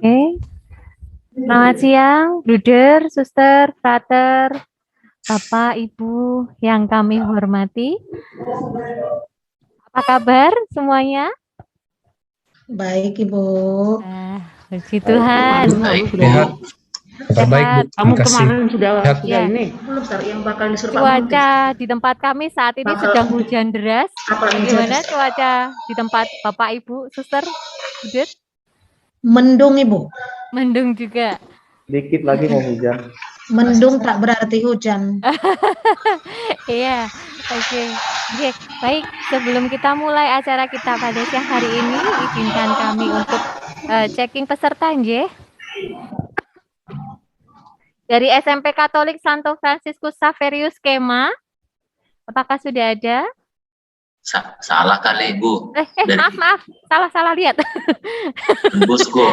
Oke, selamat siang, Bruder, Suster, Frater, Bapak, Ibu yang kami hormati. Apa kabar semuanya? Baik, Ibu. Puji Tuhan. Sehat. Terbaik, Bu. Sehat. Kamu Terima kasih. kemarin sudah Ya. ini belum Sar, yang bakal disuruh Pak Menteri. Cuaca di tempat kami saat ini Bakal sedang hujan deras. Apalagi Bagaimana jadi cuaca di tempat Bapak, Ibu, Suster, Bruder? mendung, Ibu. Mendung juga. Dikit lagi mau hujan. Mendung tak berarti hujan. Iya, oke. Oke, baik. Sebelum kita mulai acara kita pada siang hari ini, izinkan kami untuk checking peserta, nggih. Dari SMP Katolik Santo Fransiskus Xaverius Kema, apakah sudah ada? Salah kali, Bu. Maaf, salah lihat. Bosku.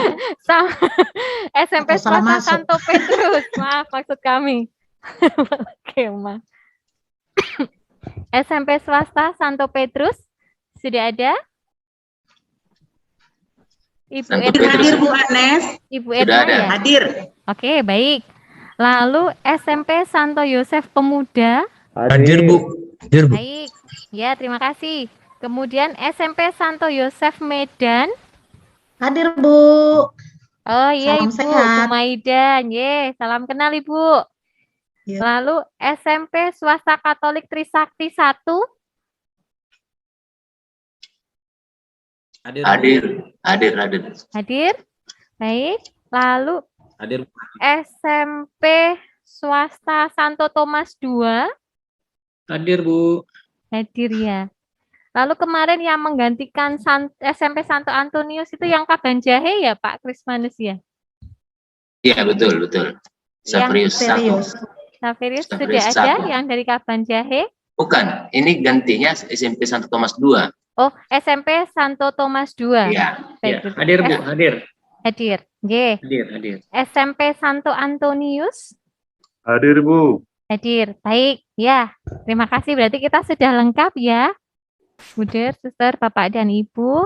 SMP Salah Swasta masuk. Santo Petrus, maaf maksud kami. Kema. SMP Swasta Santo Petrus, sudah ada? Ibu Santo Edna. Petrus. Hadir, Bu Anes. Ibu Sudah Edna ada. ya? Hadir. Oke, baik. Lalu SMP Santo Yosef Pemuda. Hadir, Bu. Hadir, Bu. Baik. Ya, terima kasih. Kemudian SMP Santo Yosef Medan. Hadir, Bu. Oh iya, Salam Ibu. sehat. Kumaidan. Ye, salam kenal, Ibu. Ya. Lalu SMP Swasta Katolik Trisakti 1. Hadir. Hadir. Baik. Lalu Hadir. SMP Swasta Santo Thomas 2. Hadir, Bu. Hadir ya. Lalu kemarin yang menggantikan SMP Santo Antonius itu yang Kaban Jahe ya, Pak Krismanus ya? Iya, betul. Xaverius Serius. 1. Xaverius sudah Xaverius ada 1. yang dari Kaban Jahe? Bukan, ini gantinya SMP Santo Thomas 2. Oh, SMP Santo Thomas 2. Iya. Baik, Hadir, Bu. Hadir. Hadir. Nggih. Hadir. SMP Santo Antonius? Hadir, Bu. Hadir. Baik, ya. Terima kasih. Berarti kita sudah lengkap ya. Bruder, Suster, Bapak dan Ibu.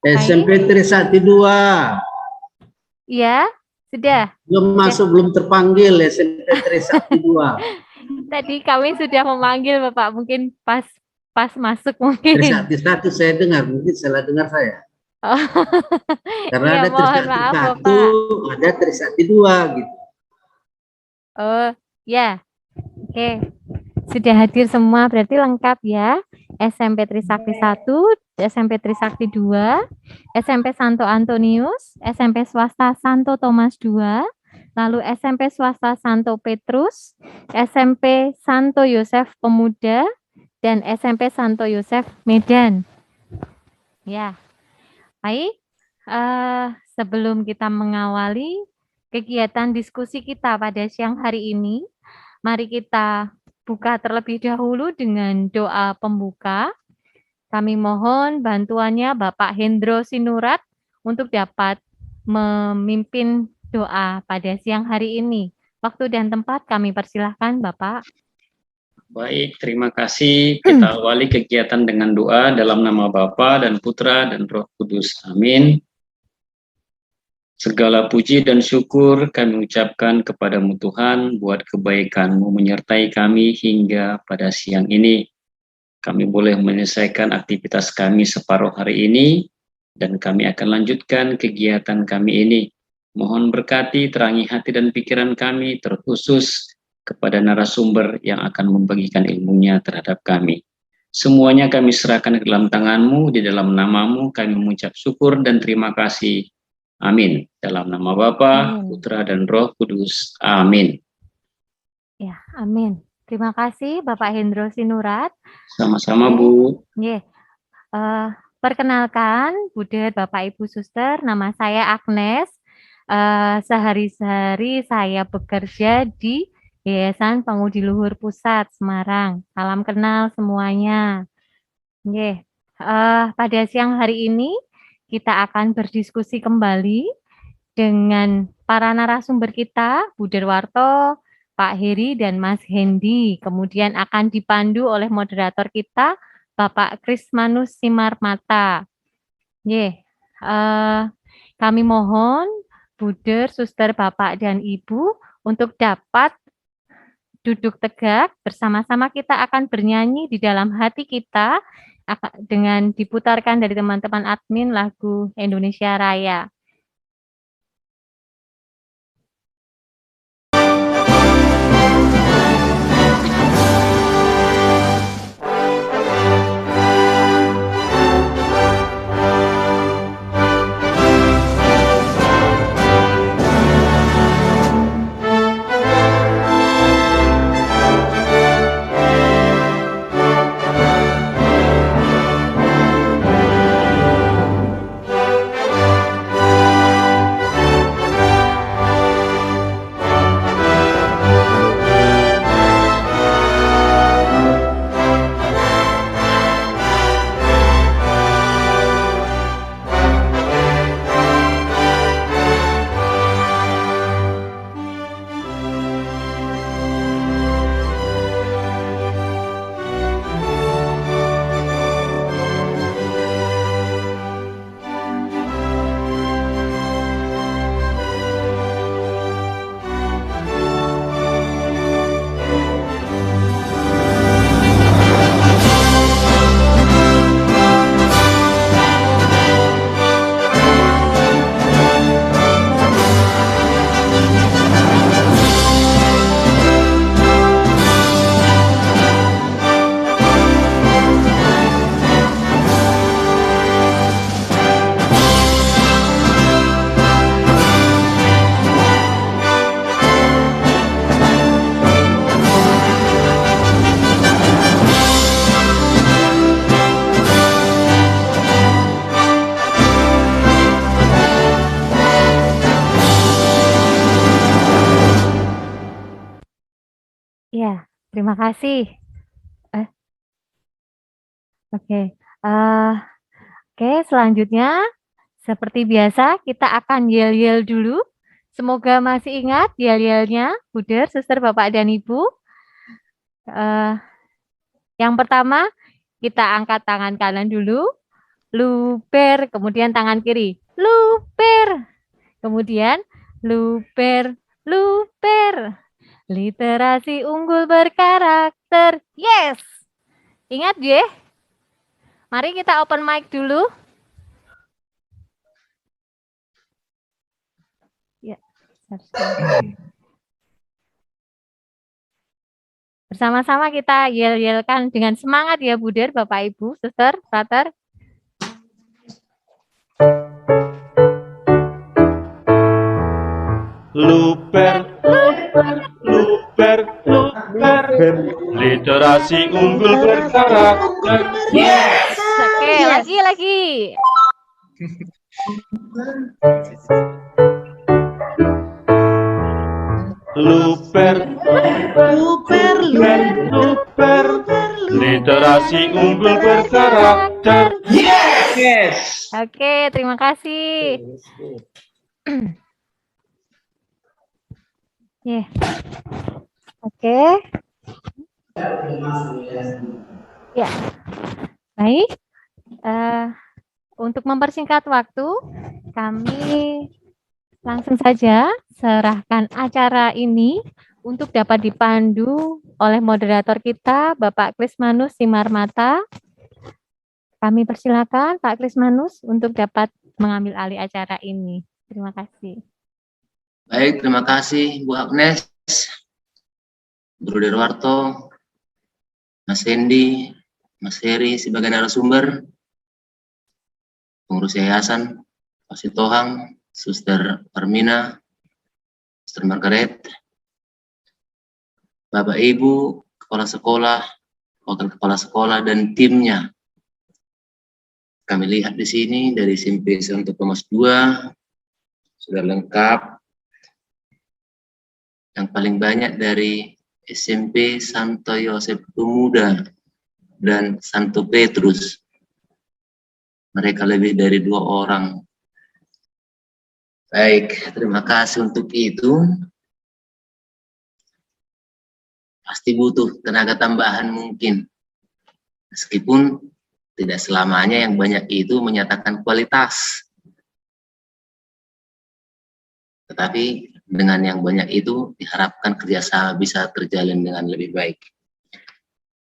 SMP Trisakti 2. Ya, sudah. Belum terpanggil SMP Trisakti 2. Tadi kami sudah memanggil Bapak, mungkin pas masuk mungkin. Trisakti 1 saya dengar, mungkin salah dengar saya. Oh. Karena Ya, ada mohon Trisakti maaf, 1, Bapak. ada Trisakti 2 gitu. Oh, ya. Oke. Sudah hadir semua, berarti lengkap ya. SMP Trisakti 1, SMP Trisakti 2, SMP Santo Antonius, SMP Swasta Santo Thomas 2, lalu SMP Swasta Santo Petrus, SMP Santo Yosef Pemuda, dan SMP Santo Yosef Medan. Ya, baik. Sebelum kita mengawali kegiatan diskusi kita pada siang hari ini, mari kita buka terlebih dahulu dengan doa pembuka. Kami mohon bantuannya Bapak Hendro Sinurat untuk dapat memimpin doa pada siang hari ini. Waktu dan tempat kami persilahkan, Bapak. Baik, terima kasih. Kita awali kegiatan dengan doa dalam nama Bapa dan Putra dan Roh Kudus. Amin. Segala puji dan syukur kami ucapkan kepadamu Tuhan buat kebaikan-Mu menyertai kami hingga pada siang ini. Kami boleh menyelesaikan aktivitas kami separuh hari ini dan kami akan lanjutkan kegiatan kami ini. Mohon berkati, terangi hati dan pikiran kami, terkhusus kepada narasumber yang akan membagikan ilmunya terhadap kami. Semuanya kami serahkan ke dalam tangan-Mu, di dalam nama-Mu kami mengucap syukur dan terima kasih. Amin. Dalam nama Bapa, Putra, dan Roh Kudus. Amin. Ya, amin. Terima kasih Bapak Hendro Sinurat. Sama-sama, Bu. Perkenalkan, Bruder, Bapak, Ibu, Suster, nama saya Agnes. Sehari-hari saya bekerja di Yayasan Pengudi Luhur Pusat, Semarang. Salam kenal semuanya. Pada siang hari ini, kita akan berdiskusi kembali dengan para narasumber kita, Bu Derwarto, Pak Heri, dan Mas Hendi. Kemudian akan dipandu oleh moderator kita, Bapak Krismanus Simarmata. Kami mohon Buder, Suster, Bapak, dan Ibu untuk dapat duduk tegak, bersama-sama kita akan bernyanyi di dalam hati kita dengan diputarkan dari teman-teman admin lagu Indonesia Raya. Ya, terima kasih. Oke, selanjutnya seperti biasa kita akan yel-yel dulu. Semoga masih ingat yel-yelnya, Buder, Suster, Bapak, dan Ibu. Yang pertama, kita angkat tangan kanan dulu, luper, kemudian tangan kiri, luper, kemudian luper, luper. Literasi unggul berkarakter. Yes. Ingat ya. Mari kita open mic dulu. Ya. Bersama-sama kita yel-yelkan dengan semangat ya Buder, Bapak Ibu, Suster, Frater. Luper, luper, luper, literasi unggul berkarakter. Yes. Oke, lagi. Luper, Luper, luper, literasi unggul berkarakter. Yes. Oke, terima kasih. Yeah. Oke. Ya. Baik. Untuk mempersingkat waktu, kami langsung saja serahkan acara ini untuk dapat dipandu oleh moderator kita, Bapak Krismanus Simarmata. Kami persilakan Pak Krismanus untuk dapat mengambil alih acara ini. Terima kasih. Baik, terima kasih Bu Agnes, Bro Derwarto, Mas Hendy, Mas Heri sebagai narasumber, pengurus yayasan, Pak Sitohang, Suster Parmina, Suster Margaret, Bapak Ibu, Kepala Sekolah, Wakil Kepala Sekolah, dan timnya. Kami lihat di sini dari SMP Santo Thomas 2, sudah lengkap. Yang paling banyak dari SMP Santo Yosef Pemuda dan Santo Petrus. Mereka lebih dari 2 orang. Baik, terima kasih untuk itu. Pasti butuh tenaga tambahan mungkin. Meskipun Tidak selamanya yang banyak itu menyatakan kualitas. Tetapi dengan yang banyak itu diharapkan kerjasama bisa terjalin dengan lebih baik.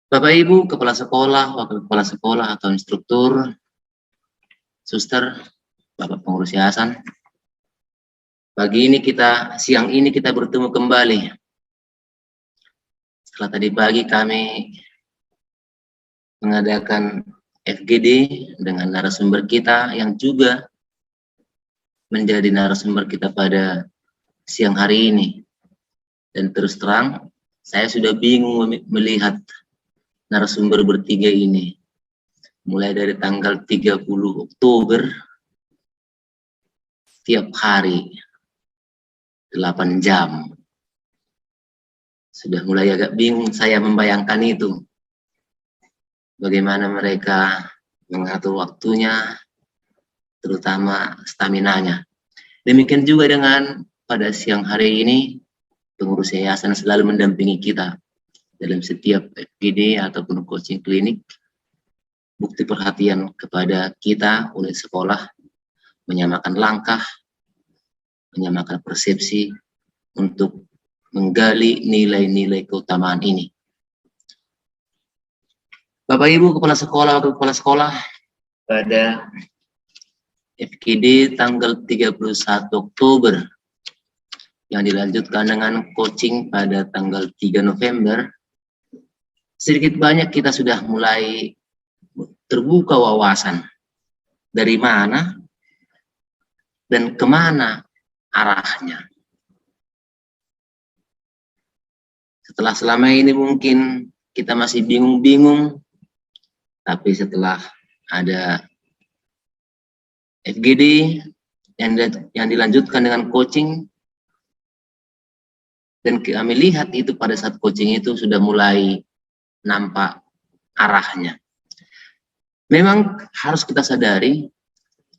Bapak Ibu, kepala sekolah, wakil kepala sekolah atau instruktur, suster, Bapak pengurus yayasan, siang ini kita bertemu kembali. Setelah tadi pagi kami mengadakan FGD dengan narasumber kita yang juga menjadi narasumber kita pada siang hari ini. Dan terus terang, saya sudah bingung melihat narasumber bertiga ini. Mulai dari tanggal 30 Oktober, tiap hari 8 jam. Sudah mulai agak bingung saya membayangkan itu. Bagaimana mereka mengatur waktunya, terutama staminanya. Demikian juga dengan pada siang hari ini, pengurus yayasan selalu mendampingi kita dalam setiap FGD ataupun coaching klinik. Bukti perhatian kepada kita oleh sekolah, menyamakan langkah, menyamakan persepsi untuk menggali nilai-nilai keutamaan ini. Bapak Ibu kepala sekolah, wakil kepala sekolah, pada FGD tanggal 31 Oktober yang dilanjutkan dengan coaching pada tanggal 3 November, sedikit banyak kita sudah mulai terbuka wawasan dari mana dan kemana arahnya. Setelah selama ini mungkin kita masih bingung-bingung, tapi setelah ada FGD yang dilanjutkan dengan coaching, dan kami lihat itu pada saat coaching itu sudah mulai nampak arahnya. Memang harus kita sadari,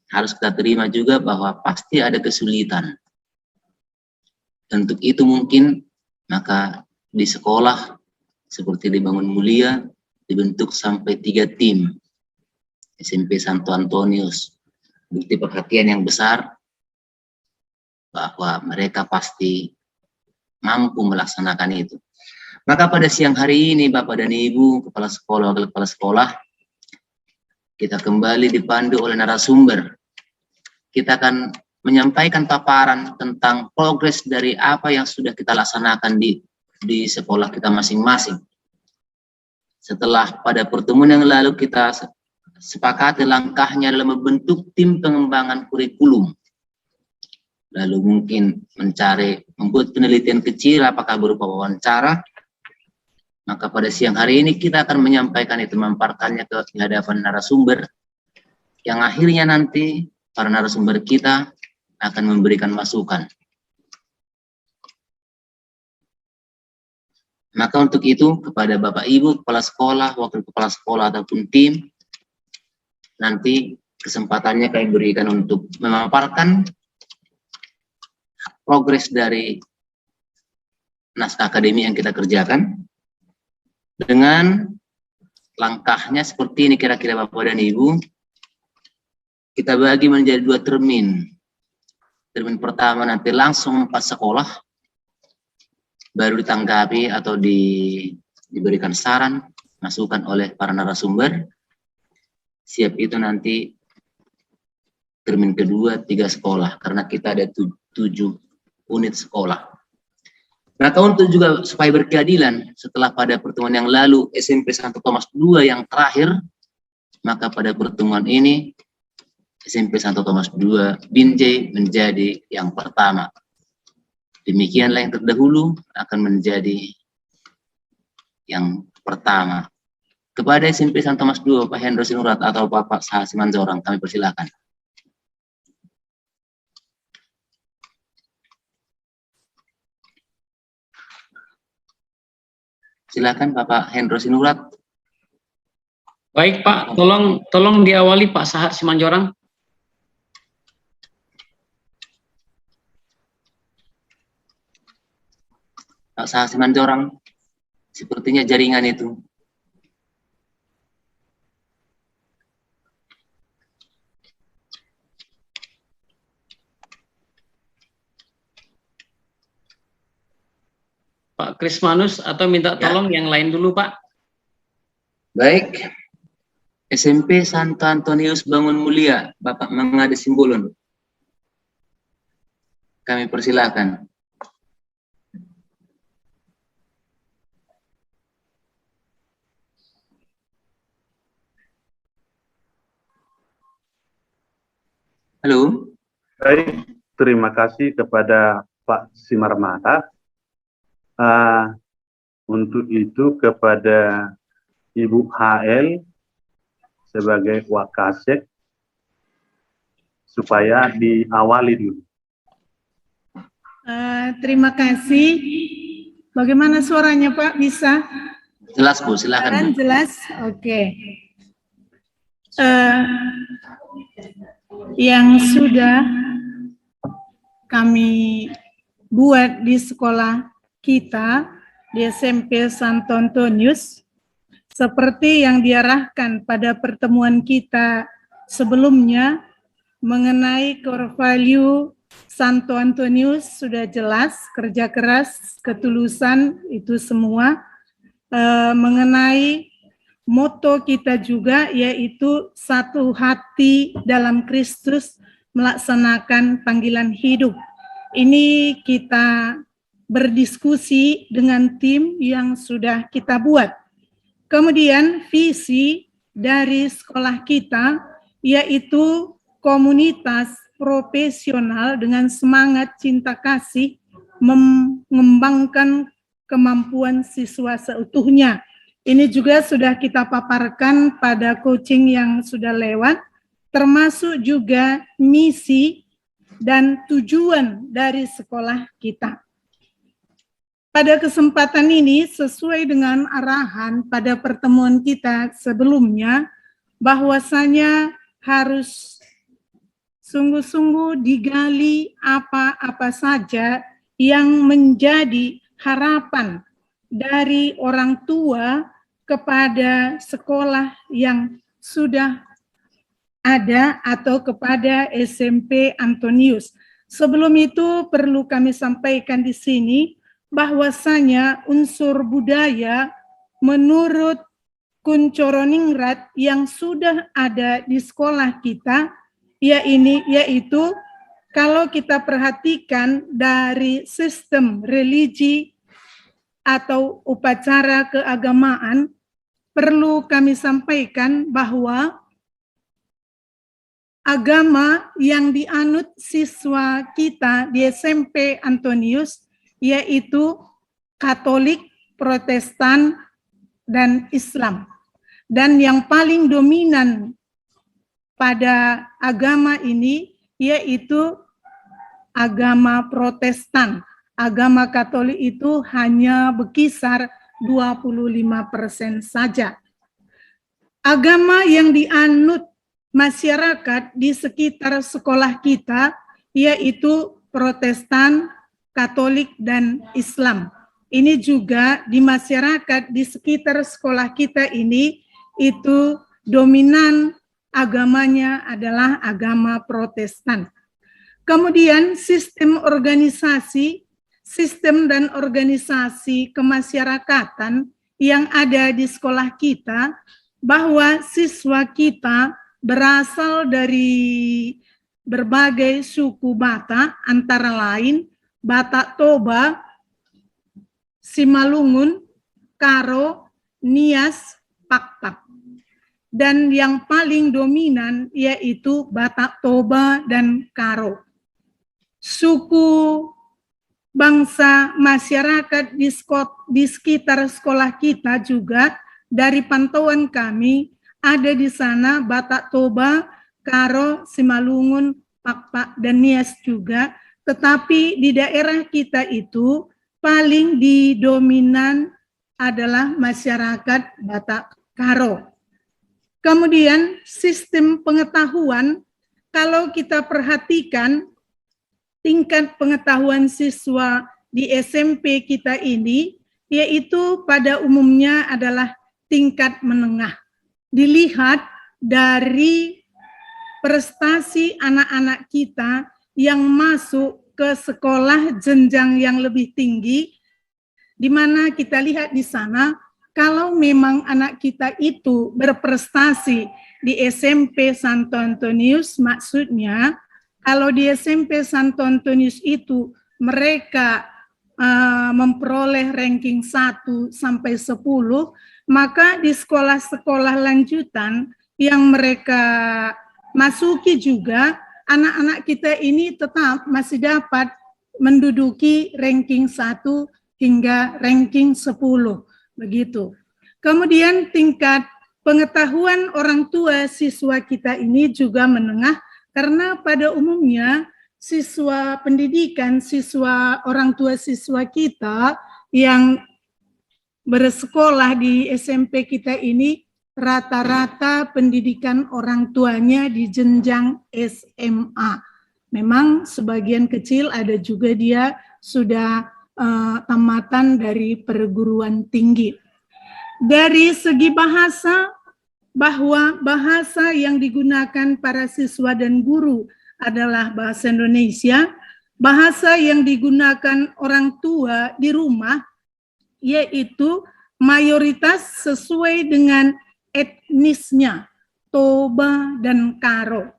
harus kita terima juga bahwa pasti ada kesulitan. Untuk itu mungkin maka di sekolah seperti di Bangun Mulia dibentuk sampai 3 tim SMP Santo Antonius. Bukti perhatian yang besar bahwa mereka pasti mampu melaksanakan itu. Maka pada siang hari ini Bapak dan Ibu kepala sekolah, wakil kepala sekolah, kita kembali dipandu oleh narasumber. Kita akan menyampaikan paparan tentang progres dari apa yang sudah kita laksanakan di sekolah kita masing-masing. Setelah pada pertemuan yang lalu kita sepakati langkahnya dalam membentuk tim pengembangan kurikulum. Lalu mungkin membuat penelitian kecil apakah berupa wawancara. Maka pada siang hari ini kita akan menyampaikan itu, memaparkannya ke hadapan narasumber, yang akhirnya nanti para narasumber kita akan memberikan masukan. Maka untuk itu kepada Bapak Ibu kepala sekolah, wakil kepala sekolah ataupun tim, nanti kesempatannya kami berikan untuk memaparkan progres dari naskah akademi yang kita kerjakan dengan langkahnya seperti ini kira-kira Bapak dan Ibu. Kita bagi menjadi 2 termin. Termin pertama nanti langsung pas sekolah, baru ditanggapi atau diberikan saran, masukan oleh para narasumber. Siap itu nanti termin kedua 3 sekolah, karena kita ada 7 unit sekolah. Maka untuk juga supaya berkeadilan, setelah pada pertemuan yang lalu SMP Santo Thomas II yang terakhir, maka pada pertemuan ini SMP Santo Thomas II Binjai menjadi yang pertama. Demikianlah yang terdahulu akan menjadi yang pertama. Kepada SMP Santo Thomas II, Pak Hendro Sinurat atau Bapak Saha Simanjorang, kami persilakan. Silakan Bapak Hendro Sinurat. Baik Pak, tolong diawali Pak Sahat Simanjorang. Pak Sahat Simanjorang, sepertinya jaringan itu. Pak Krismanus atau minta tolong yang lain dulu, Pak? Baik. SMP Santo Antonius Bangun Mulia, Bapak Mangade Simbolon. Kami persilakan. Halo. Baik, terima kasih kepada Pak Simarmata. Untuk itu kepada Ibu HL sebagai Wakasek supaya diawali dulu. Terima kasih. Bagaimana suaranya Pak? Bisa? Jelas Bu, silakan. Jelas? Oke. Yang sudah kami buat di sekolah kita di SMP Santo Antonius, seperti yang diarahkan pada pertemuan kita sebelumnya mengenai core value Santo Antonius sudah jelas, kerja keras, ketulusan itu semua. Mengenai moto kita juga yaitu satu hati dalam Kristus melaksanakan panggilan hidup. Ini kita berdiskusi dengan tim yang sudah kita buat. Kemudian visi dari sekolah kita yaitu komunitas profesional dengan semangat cinta kasih mengembangkan kemampuan siswa seutuhnya. Ini juga sudah kita paparkan pada coaching yang sudah lewat, termasuk juga misi dan tujuan dari sekolah kita. Pada kesempatan ini, sesuai dengan arahan pada pertemuan kita sebelumnya, bahwasanya harus sungguh-sungguh digali apa-apa saja yang menjadi harapan dari orang tua kepada sekolah yang sudah ada atau kepada SMP Antonius. Sebelum itu perlu kami sampaikan di sini bahwasanya unsur budaya menurut Kuncoroningrat yang sudah ada di sekolah kita yaitu kalau kita perhatikan dari sistem religi atau upacara keagamaan, perlu kami sampaikan bahwa agama yang dianut siswa kita di SMP Antonius yaitu Katolik, Protestan, dan Islam. Dan yang paling dominan pada agama ini yaitu agama Protestan. Agama Katolik itu hanya berkisar 25% saja. Agama yang dianut masyarakat di sekitar sekolah kita yaitu Protestan, Katolik, dan Islam. Ini juga di masyarakat di sekitar sekolah kita ini itu dominan agamanya adalah agama Protestan. Kemudian sistem dan organisasi kemasyarakatan yang ada di sekolah kita, bahwa siswa kita berasal dari berbagai suku Batak, antara lain Batak Toba, Simalungun, Karo, Nias, Pakpak. Dan yang paling dominan yaitu Batak Toba dan Karo. Suku bangsa masyarakat di sekitar sekolah kita juga dari pantauan kami ada di sana Batak Toba, Karo, Simalungun, Pakpak, dan Nias juga. Tetapi di daerah kita itu paling didominan adalah masyarakat Batak Karo. Kemudian sistem pengetahuan, kalau kita perhatikan tingkat pengetahuan siswa di SMP kita ini, yaitu pada umumnya adalah tingkat menengah. Dilihat dari prestasi anak-anak kita yang masuk ke sekolah jenjang yang lebih tinggi, di mana kita lihat di sana, kalau memang anak kita itu berprestasi di SMP Santo Antonius, maksudnya kalau di SMP Santo Antonius itu mereka memperoleh ranking 1 sampai 10, maka di sekolah-sekolah lanjutan yang mereka masuki juga, anak-anak kita ini tetap masih dapat menduduki ranking 1 hingga ranking 10, begitu. Kemudian tingkat pengetahuan orang tua siswa kita ini juga menengah, karena pada umumnya siswa pendidikan, siswa orang tua siswa kita yang bersekolah di SMP kita ini rata-rata pendidikan orang tuanya di jenjang SMA. Memang sebagian kecil ada juga dia sudah tamatan dari perguruan tinggi. Dari segi bahasa, bahwa bahasa yang digunakan para siswa dan guru adalah bahasa Indonesia, bahasa yang digunakan orang tua di rumah yaitu mayoritas sesuai dengan etnisnya, Toba dan Karo.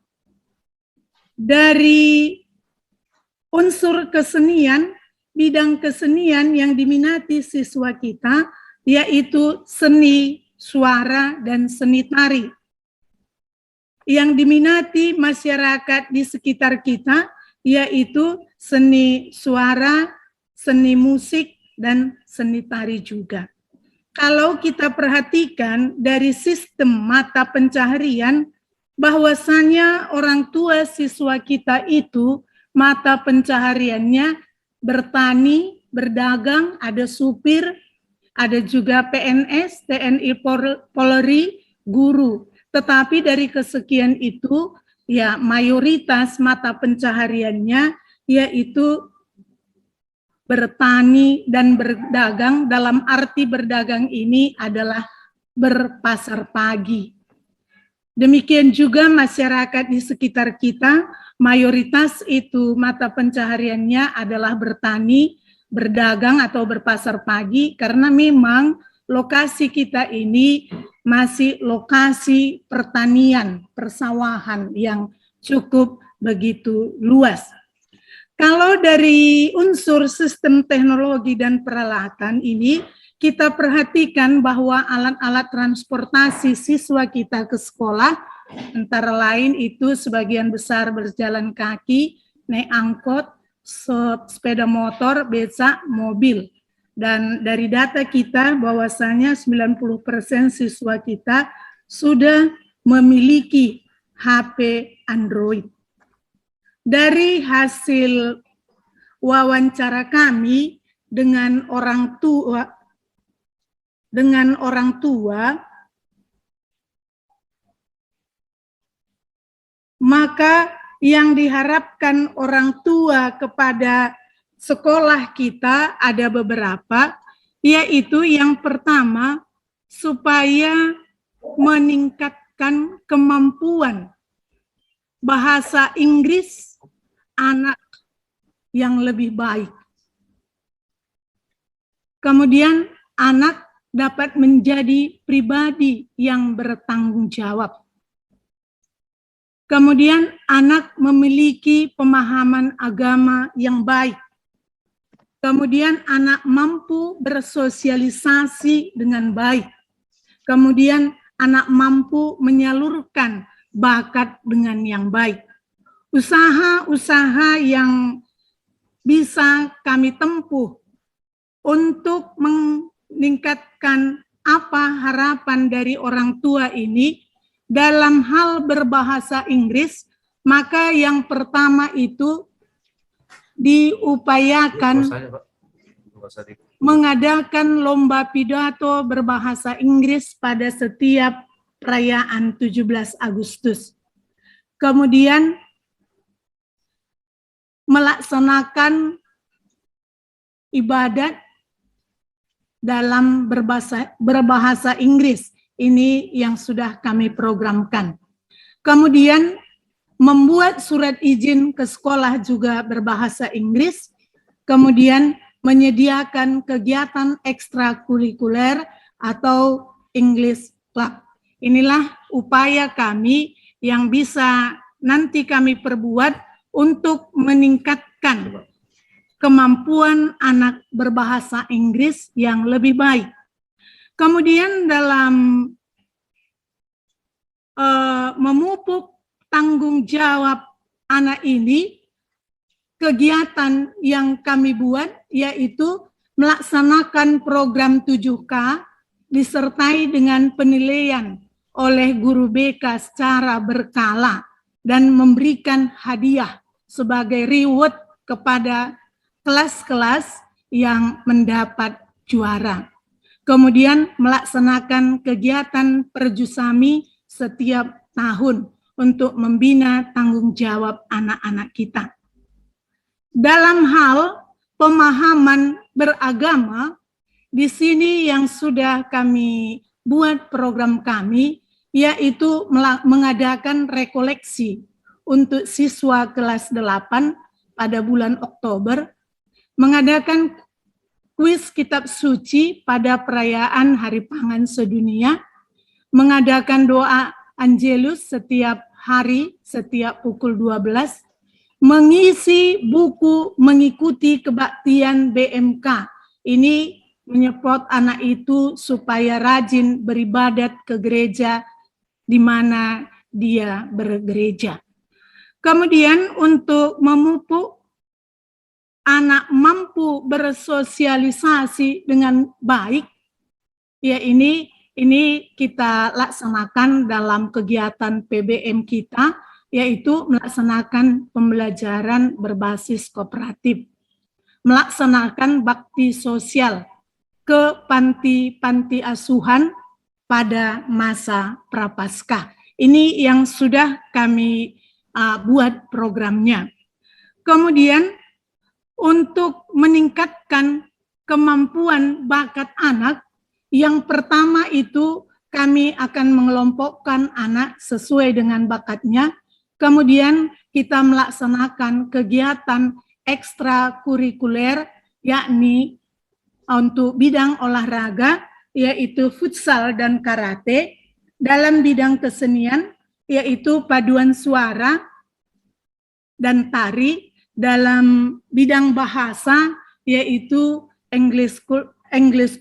Dari unsur kesenian, bidang kesenian yang diminati siswa kita yaitu seni suara dan seni tari. Yang diminati masyarakat di sekitar kita yaitu seni suara, seni musik, dan seni tari juga. Kalau kita perhatikan dari sistem mata pencaharian, bahwasanya orang tua siswa kita itu mata pencahariannya bertani, berdagang, ada supir, ada juga PNS, TNI Polri, guru. Tetapi dari kesekian itu, ya mayoritas mata pencahariannya yaitu bertani dan berdagang. Dalam arti berdagang ini adalah berpasar pagi. Demikian juga masyarakat di sekitar kita, mayoritas itu mata pencahariannya adalah bertani, berdagang atau berpasar pagi, karena memang lokasi kita ini masih lokasi pertanian, persawahan yang cukup begitu luas. Kalau dari unsur sistem teknologi dan peralatan ini, kita perhatikan bahwa alat-alat transportasi siswa kita ke sekolah, antara lain itu sebagian besar berjalan kaki, naik angkot, sepeda motor, becak, mobil. Dan dari data kita bahwasanya 90% siswa kita sudah memiliki HP Android. Dari hasil wawancara kami dengan orang tua, maka yang diharapkan orang tua kepada sekolah kita ada beberapa, yaitu yang pertama, supaya meningkatkan kemampuan bahasa Inggris anak yang lebih baik. Kemudian anak dapat menjadi pribadi yang bertanggung jawab. Kemudian anak memiliki pemahaman agama yang baik. Kemudian anak mampu bersosialisasi dengan baik. Kemudian anak mampu menyalurkan bakat dengan yang baik. Usaha-usaha yang bisa kami tempuh untuk meningkatkan apa harapan dari orang tua ini dalam hal berbahasa Inggris, maka yang pertama itu diupayakan mengadakan lomba pidato berbahasa Inggris pada setiap perayaan 17 Agustus. Kemudian melaksanakan ibadat dalam berbahasa Inggris. Ini yang sudah kami programkan. Kemudian membuat surat izin ke sekolah juga berbahasa Inggris. Kemudian menyediakan kegiatan ekstrakurikuler atau English Club. Inilah upaya kami yang bisa nanti kami perbuat untuk meningkatkan kemampuan anak berbahasa Inggris yang lebih baik. Kemudian dalam memupuk tanggung jawab anak ini, kegiatan yang kami buat yaitu melaksanakan program 7K disertai dengan penilaian oleh guru BK secara berkala dan memberikan hadiah sebagai reward kepada kelas-kelas yang mendapat juara. Kemudian melaksanakan kegiatan perjusami setiap tahun untuk membina tanggung jawab anak-anak kita. Dalam hal pemahaman beragama, di sini yang sudah kami buat program kami, yaitu mengadakan rekoleksi untuk siswa kelas 8 pada bulan Oktober, mengadakan kuis kitab suci pada perayaan Hari Pangan Sedunia, mengadakan doa Angelus setiap hari, setiap pukul 12, mengisi buku mengikuti kebaktian BMK. Ini menyepot anak itu supaya rajin beribadat ke gereja di mana dia bergereja. Kemudian untuk memupuk anak mampu bersosialisasi dengan baik, ya ini kita laksanakan dalam kegiatan PBM kita, yaitu melaksanakan pembelajaran berbasis kooperatif, melaksanakan bakti sosial ke panti-panti asuhan pada masa Prapaskah. Ini yang sudah kami buat programnya. Kemudian untuk meningkatkan kemampuan bakat anak, yang pertama itu kami akan mengelompokkan anak sesuai dengan bakatnya. Kemudian kita melaksanakan kegiatan ekstrakurikuler, yakni untuk bidang olahraga, yaitu futsal dan karate. Dalam bidang kesenian, yaitu paduan suara dan tari. Dalam bidang bahasa, yaitu English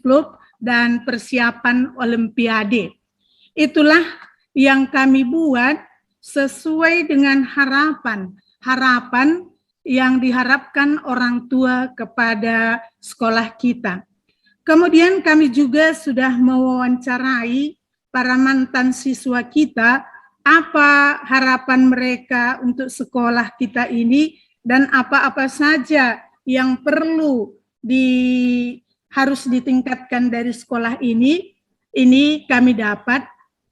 Club dan persiapan Olimpiade. Itulah yang kami buat sesuai dengan harapan yang diharapkan orang tua kepada sekolah kita. Kemudian kami juga sudah mewawancarai para mantan siswa kita, apa harapan mereka untuk sekolah kita ini, dan apa-apa saja yang perlu harus ditingkatkan dari sekolah ini kami dapat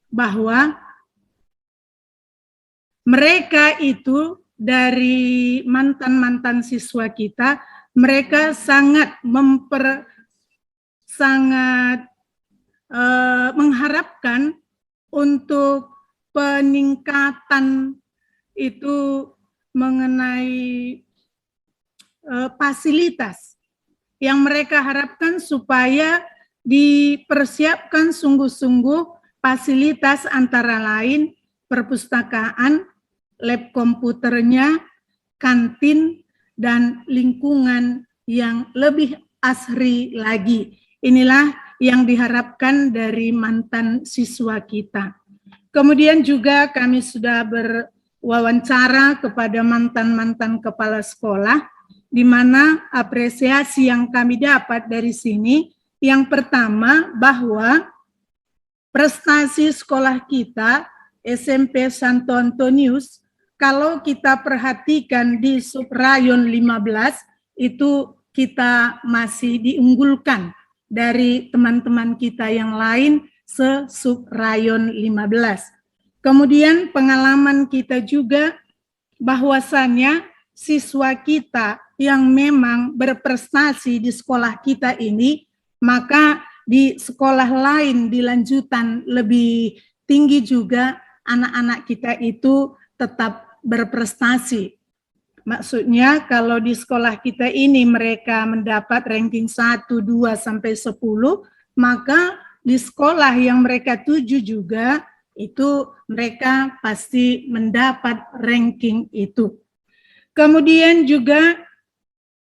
bahwa mereka itu dari mantan-mantan siswa kita, mereka sangat mengharapkan untuk peningkatan itu mengenai fasilitas yang mereka harapkan supaya dipersiapkan sungguh-sungguh fasilitas antara lain perpustakaan, lab komputernya, kantin, dan lingkungan yang lebih asri lagi. Inilah yang diharapkan dari mantan siswa kita. Kemudian juga kami sudah berwawancara kepada mantan-mantan kepala sekolah, di mana apresiasi yang kami dapat dari sini, yang pertama bahwa prestasi sekolah kita, SMP Santo Antonius, kalau kita perhatikan di subrayon 15, itu kita masih diunggulkan dari teman-teman kita yang lain se-subrayon 15. Kemudian pengalaman kita juga bahwasannya siswa kita yang memang berprestasi di sekolah kita ini, maka di sekolah lain di lanjutan lebih tinggi juga anak-anak kita itu tetap berprestasi. Maksudnya kalau di sekolah kita ini mereka mendapat ranking 1, 2, sampai 10, maka di sekolah yang mereka tuju juga, itu mereka pasti mendapat ranking itu. Kemudian juga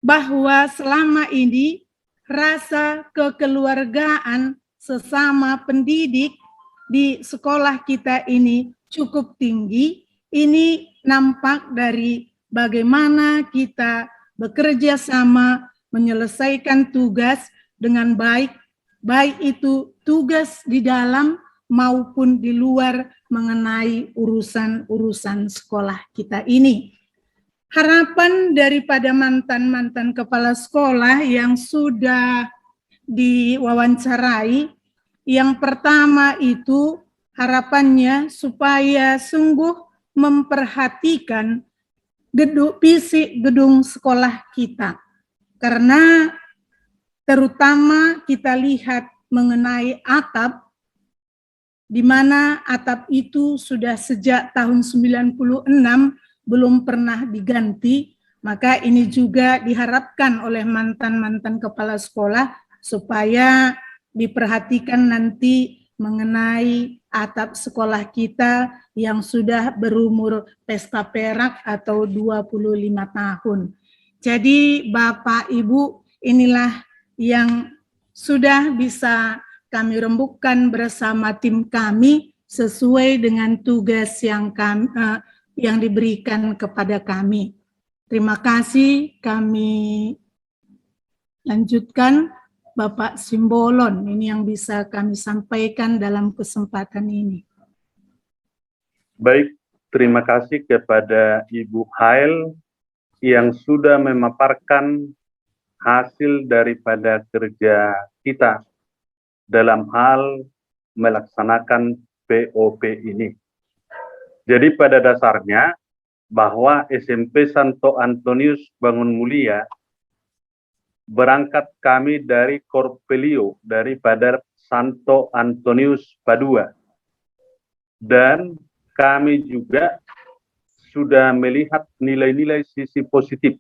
bahwa selama ini rasa kekeluargaan sesama pendidik di sekolah kita ini cukup tinggi. Ini nampak dari bagaimana kita bekerja sama menyelesaikan tugas dengan baik, baik itu tugas di dalam maupun di luar mengenai urusan-urusan sekolah kita ini. Harapan daripada mantan-mantan kepala sekolah yang sudah diwawancarai, yang pertama itu harapannya supaya sungguh memperhatikan fisik gedung sekolah kita. Karena terutama kita lihat mengenai atap, di mana atap itu sudah sejak tahun 96 belum pernah diganti, maka ini juga diharapkan oleh mantan-mantan kepala sekolah supaya diperhatikan nanti mengenai atap sekolah kita yang sudah berumur pesta perak atau 25 tahun. Jadi Bapak Ibu, inilah yang sudah bisa kami rembukkan bersama tim kami sesuai dengan tugas yang diberikan kepada kami. Terima kasih, kami lanjutkan. Bapak Simbolon, ini yang bisa kami sampaikan dalam kesempatan ini. Baik, terima kasih kepada Ibu Hael yang sudah memaparkan hasil daripada kerja kita dalam hal melaksanakan POP ini. Jadi pada dasarnya bahwa SMP Santo Antonius Bangun Mulia berangkat kami dari Corpelio, daripada Santo Antonius Padua. Dan kami juga sudah melihat nilai-nilai sisi positif.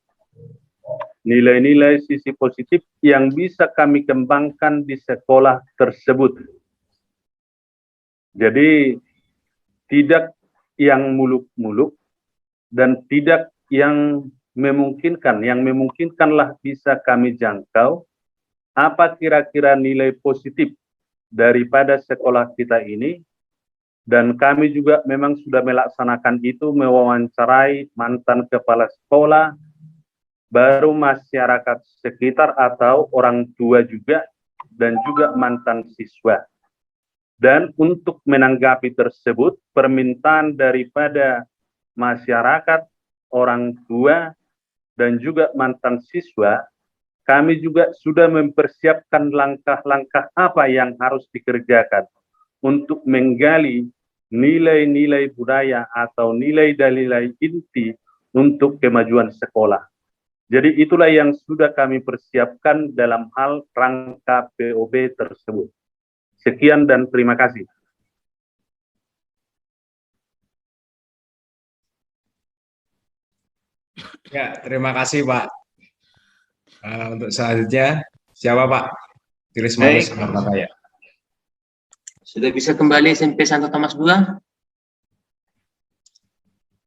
Nilai-nilai sisi positif yang bisa kami kembangkan di sekolah tersebut. Jadi tidak yang muluk-muluk dan tidak yang memungkinkanlah bisa kami jangkau apa kira-kira nilai positif daripada sekolah kita ini, dan kami juga memang sudah melaksanakan itu, mewawancarai mantan kepala sekolah, baru masyarakat sekitar atau orang tua juga, dan juga mantan siswa. Dan untuk menanggapi tersebut, permintaan daripada masyarakat, orang tua, dan juga mantan siswa, kami juga sudah mempersiapkan langkah-langkah apa yang harus dikerjakan untuk menggali nilai-nilai budaya atau nilai-nilai inti untuk kemajuan sekolah. Jadi itulah yang sudah kami persiapkan dalam hal rangka POP tersebut. Sekian dan terima kasih. Ya, terima kasih Pak. Untuk selanjutnya, siapa Pak? Trismanus Martabaya. Sudah bisa kembali SMP Santo Thomas II?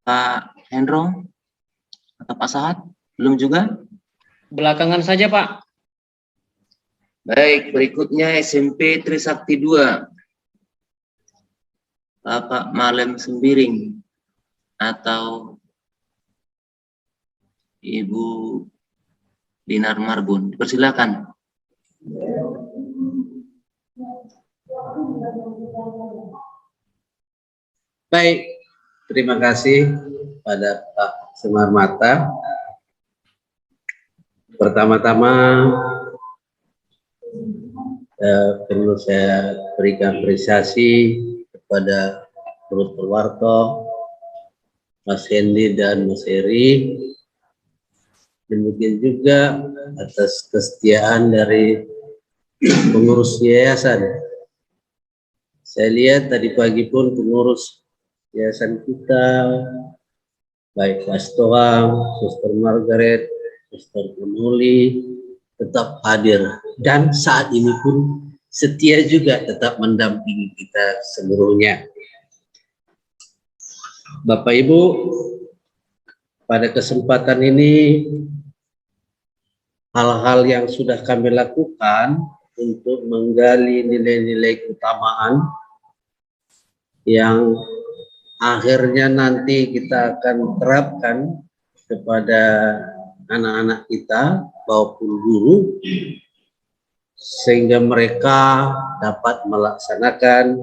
Pak Hendro? Atau Pak Sahat? Belum juga? Belakangan saja, Pak. Baik, berikutnya SMP Trisakti 2. Bapak Malem Sembiring atau Ibu Dinar Marbun. Persilakan. Baik, terima kasih pada Pak Semar Mata. Pertama-tama perlu saya berikan apresiasi kepada Turut Purwarto, Mas Hendy dan Mas Eri. Demikian juga atas kesetiaan dari pengurus yayasan. Saya lihat tadi pagi pun pengurus yayasan kita baik Pastoang, Suster Margaret, Suster Penuli tetap hadir dan saat ini pun setia juga tetap mendampingi kita seluruhnya. Bapak Ibu, pada kesempatan ini hal-hal yang sudah kami lakukan untuk menggali nilai-nilai keutamaan yang akhirnya nanti kita akan terapkan kepada anak-anak kita maupun guru sehingga mereka dapat melaksanakan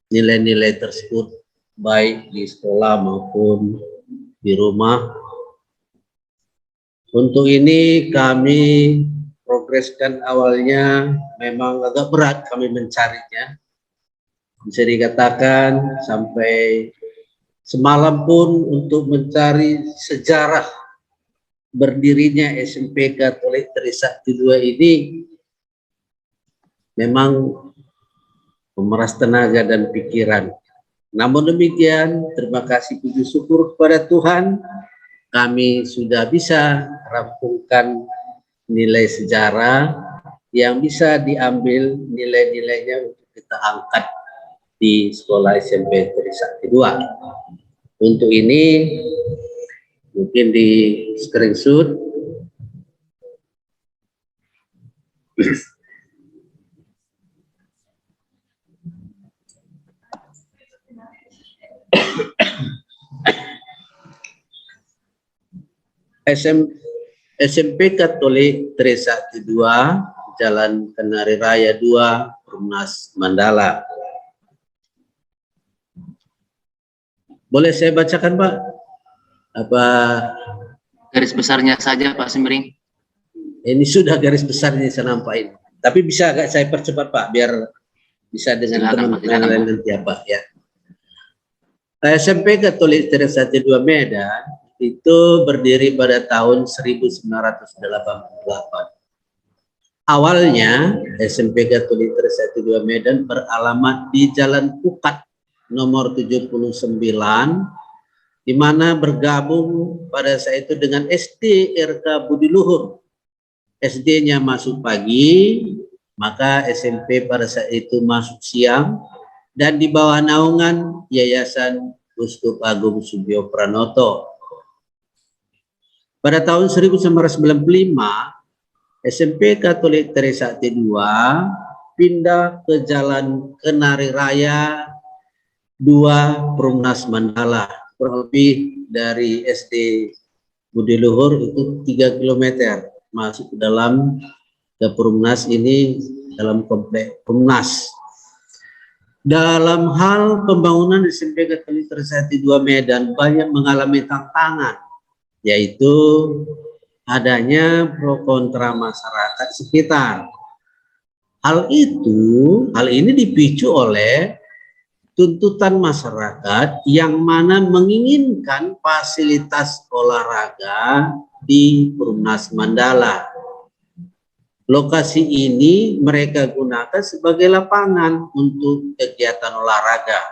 nilai-nilai tersebut baik di sekolah maupun di rumah. Untuk ini kami progreskan awalnya memang agak berat kami mencarinya. Bisa dikatakan sampai semalam pun untuk mencari sejarah berdirinya SMP Katolik Trisakti II ini memang memeras tenaga dan pikiran. Namun demikian, terima kasih puji syukur kepada Tuhan, kami sudah bisa rampungkan nilai sejarah yang bisa diambil nilai-nilainya untuk kita angkat di sekolah SMP Trisakti II. Untuk ini mungkin di screenshot. SMP Katolik Trisakti II, Jalan Kenari Raya 2, Perumnas Mandala. Boleh saya bacakan, Pak? Apa Garis besarnya saja, Pak Simbering. ini sudah garis besarnya saya nampakin. Tapi bisa agak saya percepat, Pak, biar bisa dengan teman-teman lain nanti ya, Pak, ya. SMP Katolik Trisakti II Medan itu berdiri pada tahun 1988. Awalnya SMP Katolik Trisakti II Medan beralamat di Jalan Pukat nomor 79, di mana bergabung pada saat itu dengan SD RK Budi Luhur. SD-nya masuk pagi, maka SMP pada saat itu masuk siang, dan di bawah naungan Yayasan Uskup Agung Subio Pranoto. Pada tahun 1995, SMP Katolik Trisakti II pindah ke Jalan Kenari Raya 2, Perumnas Mandala. Kurang lebih dari SD Budi Luhur itu 3 km masuk ke dalam ke Perumnas ini, dalam komplek Perumnas. Dalam hal pembangunan SMP Katolik Trisakti II Medan banyak mengalami tantangan, yaitu adanya pro kontra masyarakat sekitar. Hal ini dipicu oleh tuntutan masyarakat yang mana menginginkan fasilitas olahraga di Perumnas Mandala. Lokasi ini mereka gunakan sebagai lapangan untuk kegiatan olahraga.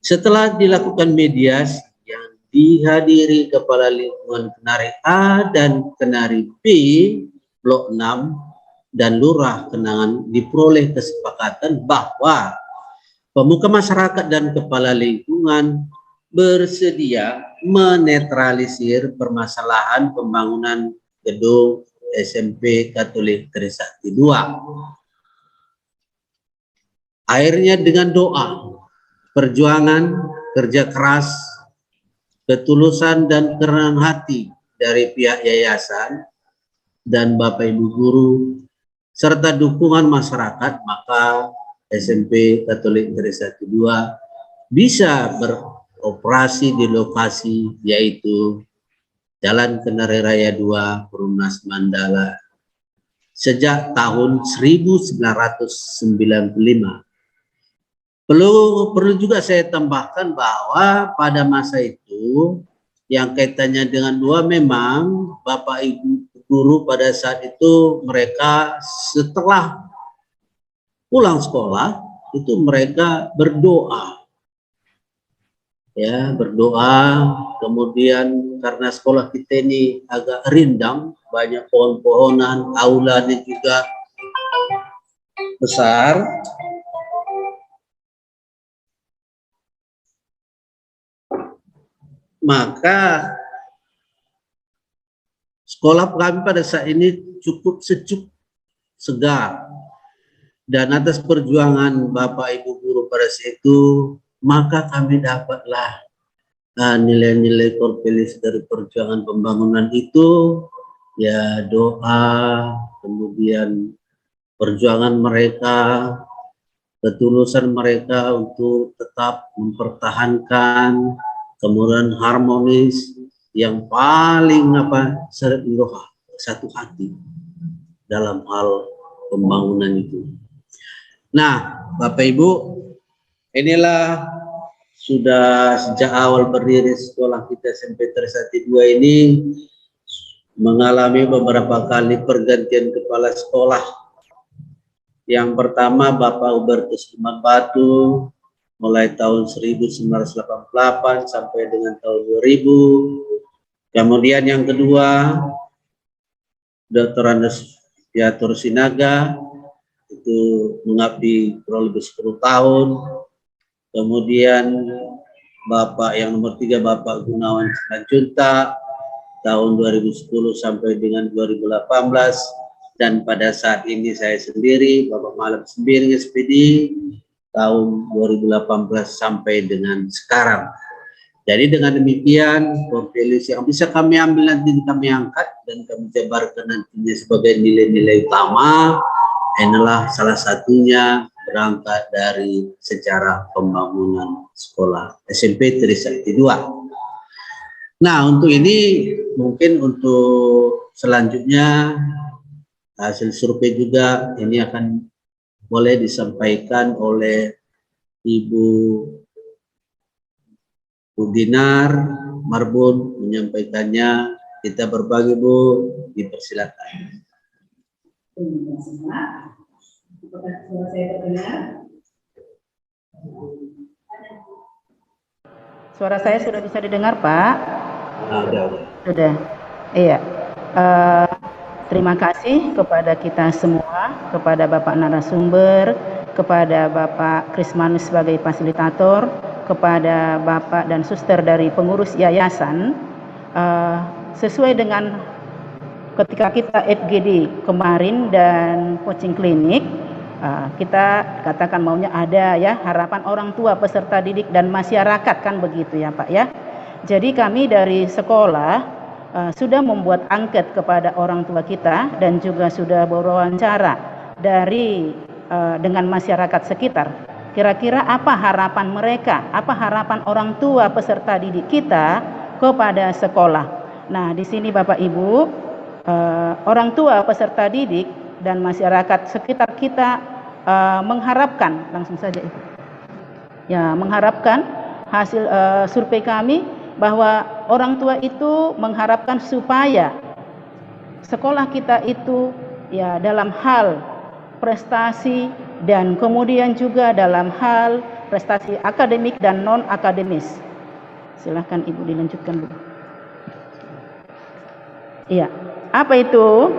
Setelah dilakukan mediasi yang dihadiri Kepala Lingkungan Kenari A dan Kenari B, Blok 6, dan Lurah Kenangan, diperoleh kesepakatan bahwa pemuka masyarakat dan kepala lingkungan bersedia menetralisir permasalahan pembangunan gedung SMP Katolik Trisakti II. Akhirnya dengan doa, perjuangan, kerja keras, ketulusan dan kerendahan hati dari pihak yayasan dan Bapak Ibu guru serta dukungan masyarakat, maka SMP Katolik Trisakti II bisa beroperasi di lokasi yaitu Jalan Kenari Raya 2, Perumnas Mandala sejak tahun 1995. Perlu juga saya tambahkan bahwa pada masa itu yang kaitannya dengan dua, memang Bapak Ibu guru pada saat itu mereka setelah pulang sekolah itu mereka berdoa ya, berdoa. Kemudian karena sekolah kita ini agak rindang, banyak pohon-pohonan, aulanya juga besar, maka sekolah kami pada saat ini cukup sejuk, segar. Dan atas perjuangan Bapak Ibu guru pada saat itu, maka kami dapatlah nilai-nilai korpelis dari perjuangan pembangunan itu, ya doa, kemudian perjuangan mereka, ketulusan mereka untuk tetap mempertahankan, kemudian harmonis, yang paling satu hati dalam hal pembangunan itu. Nah, Bapak Ibu, inilah sudah sejak awal berdiri sekolah kita SMP Trisakti 2 ini mengalami beberapa kali pergantian kepala sekolah. Yang pertama Bapak Hubertus Iman Batu mulai tahun 1988 sampai dengan tahun 2000. Kemudian yang kedua Dr. Andes Piatur Sinaga, itu mengabdi kurang lebih 10 tahun. Kemudian Bapak yang nomor 3 Bapak Gunawan Simanjuntak tahun 2010 sampai dengan 2018, dan pada saat ini saya sendiri Bapak Malam Sembiring SPD tahun 2018 sampai dengan sekarang. Jadi dengan demikian korpelis yang bisa kami ambil nanti kami angkat dan kami jabarkan nantinya sebagai nilai-nilai utama, inilah salah satunya berangkat dari sejarah pembangunan sekolah SMP Trisakti 2. Nah, untuk ini mungkin untuk selanjutnya hasil survei juga ini akan boleh disampaikan oleh Ibu Dinar Marbun menyampaikannya. Kita berbagi, Bu, dipersilakan. Suara saya terdengar? Suara saya sudah bisa didengar, Pak? Sudah. Iya. Terima kasih kepada kita semua, kepada Bapak narasumber, kepada Bapak Krismanus sebagai fasilitator, kepada Bapak dan Suster dari pengurus yayasan. Sesuai dengan ketika kita FGD kemarin dan coaching klinik, kita katakan maunya ada ya harapan orang tua, peserta didik dan masyarakat, kan begitu ya Pak ya. Jadi kami dari sekolah sudah membuat angket kepada orang tua kita dan juga sudah berwawancara dari dengan masyarakat sekitar. Kira-kira apa harapan mereka, apa harapan orang tua peserta didik kita kepada sekolah. Nah, di sini Bapak Ibu, orang tua peserta didik dan masyarakat sekitar kita mengharapkan, langsung saja itu, ya, mengharapkan hasil survei kami bahwa orang tua itu mengharapkan supaya sekolah kita itu ya dalam hal prestasi dan kemudian juga dalam hal prestasi akademik dan non akademis. Silahkan Ibu dilanjutkan, Bu. Iya, apa itu?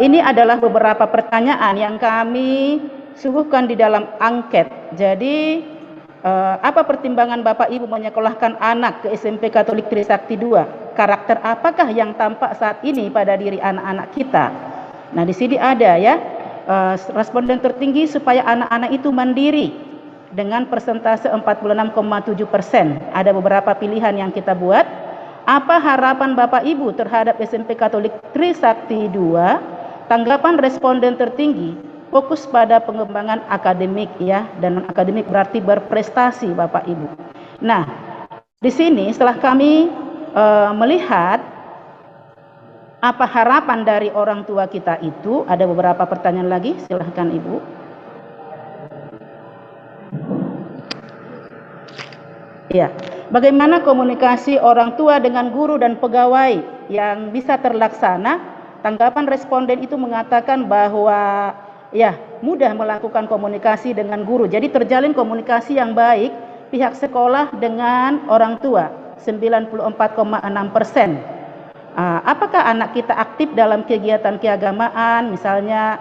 Ini adalah beberapa pertanyaan yang kami suguhkan di dalam angket. Jadi apa pertimbangan Bapak Ibu menyekolahkan anak ke SMP Katolik Trisakti 2? Karakter apakah yang tampak saat ini pada diri anak-anak kita? Nah, di sini ada ya responden tertinggi supaya anak-anak itu mandiri dengan persentase 46,7%. Ada beberapa pilihan yang kita buat. Apa harapan Bapak Ibu terhadap SMP Katolik Trisakti 2? Tanggapan responden tertinggi fokus pada pengembangan akademik ya, dan non akademik berarti berprestasi Bapak Ibu. Nah, di sini setelah kami melihat apa harapan dari orang tua kita itu, ada beberapa pertanyaan lagi, silahkan Ibu. Ya, bagaimana komunikasi orang tua dengan guru dan pegawai yang bisa terlaksana? Tanggapan responden itu mengatakan bahwa ya mudah melakukan komunikasi dengan guru. Jadi terjalin komunikasi yang baik pihak sekolah dengan orang tua 94,6%. Apakah anak kita aktif dalam kegiatan keagamaan, misalnya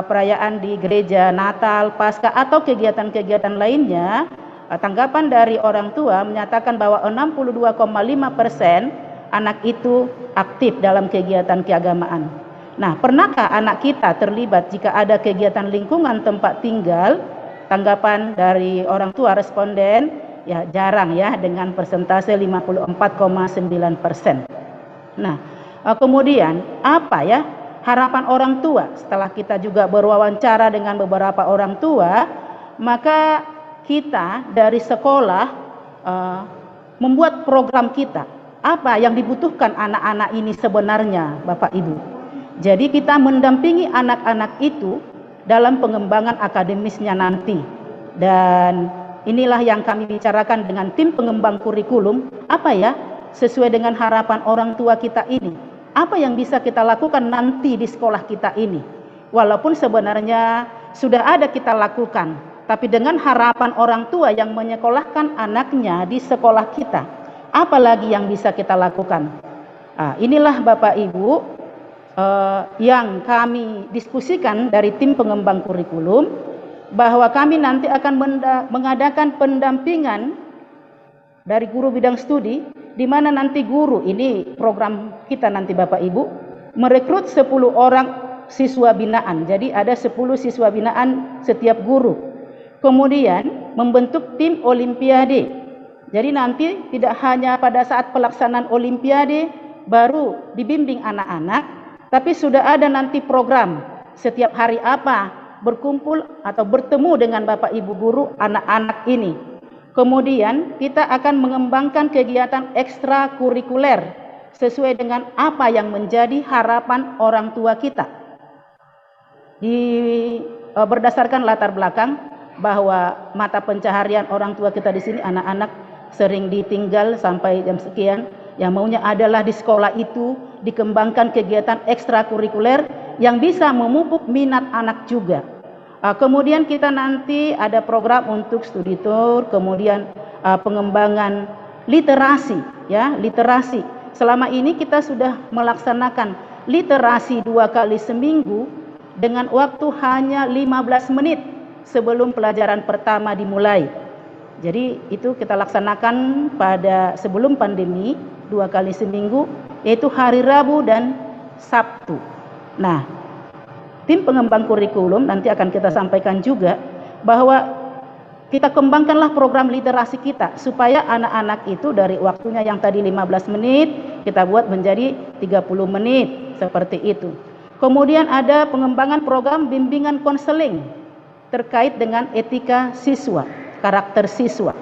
perayaan di gereja, Natal, Paskah, atau kegiatan-kegiatan lainnya? Tanggapan dari orang tua menyatakan bahwa 62,5% anak itu aktif dalam kegiatan keagamaan. Nah, pernahkah anak kita terlibat jika ada kegiatan lingkungan tempat tinggal? Tanggapan dari orang tua responden, ya jarang ya, dengan persentase 54,9%. Nah, kemudian apa ya harapan orang tua? Setelah kita juga berwawancara dengan beberapa orang tua, maka kita dari sekolah membuat program kita. Apa yang dibutuhkan anak-anak ini sebenarnya, Bapak Ibu? Jadi kita mendampingi anak-anak itu dalam pengembangan akademisnya nanti. Dan inilah yang kami bicarakan dengan tim pengembang kurikulum. Apa ya? Sesuai dengan harapan orang tua kita ini. Apa yang bisa kita lakukan nanti di sekolah kita ini? Walaupun sebenarnya sudah ada kita lakukan, tapi dengan harapan orang tua yang menyekolahkan anaknya di sekolah kita, apa lagi yang bisa kita lakukan? Inilah Bapak Ibu yang kami diskusikan dari tim pengembang kurikulum, bahwa kami nanti akan mengadakan pendampingan dari guru bidang studi, di mana nanti guru, ini program kita nanti Bapak Ibu, merekrut 10 orang siswa binaan. Jadi ada 10 siswa binaan setiap guru. Kemudian membentuk tim olimpiade. Jadi nanti tidak hanya pada saat pelaksanaan olimpiade baru dibimbing anak-anak, tapi sudah ada nanti program setiap hari apa berkumpul atau bertemu dengan Bapak Ibu guru anak-anak ini. Kemudian kita akan mengembangkan kegiatan ekstrakurikuler sesuai dengan apa yang menjadi harapan orang tua kita. Berdasarkan latar belakang bahwa mata pencaharian orang tua kita di sini, anak-anak sering ditinggal sampai jam sekian, yang maunya adalah di sekolah itu dikembangkan kegiatan ekstrakurikuler yang bisa memupuk minat anak juga. Kemudian kita nanti ada program untuk studi tour, kemudian pengembangan literasi, ya, literasi. Selama ini kita sudah melaksanakan literasi 2 kali seminggu dengan waktu hanya 15 menit sebelum pelajaran pertama dimulai. Jadi itu kita laksanakan pada sebelum pandemi 2 kali seminggu, yaitu hari Rabu dan Sabtu. Nah, tim pengembang kurikulum nanti akan kita sampaikan juga bahwa kita kembangkanlah program literasi kita supaya anak-anak itu dari waktunya yang tadi 15 menit kita buat menjadi 30 menit seperti itu. Kemudian ada pengembangan program bimbingan konseling terkait dengan etika siswa, karakter siswa.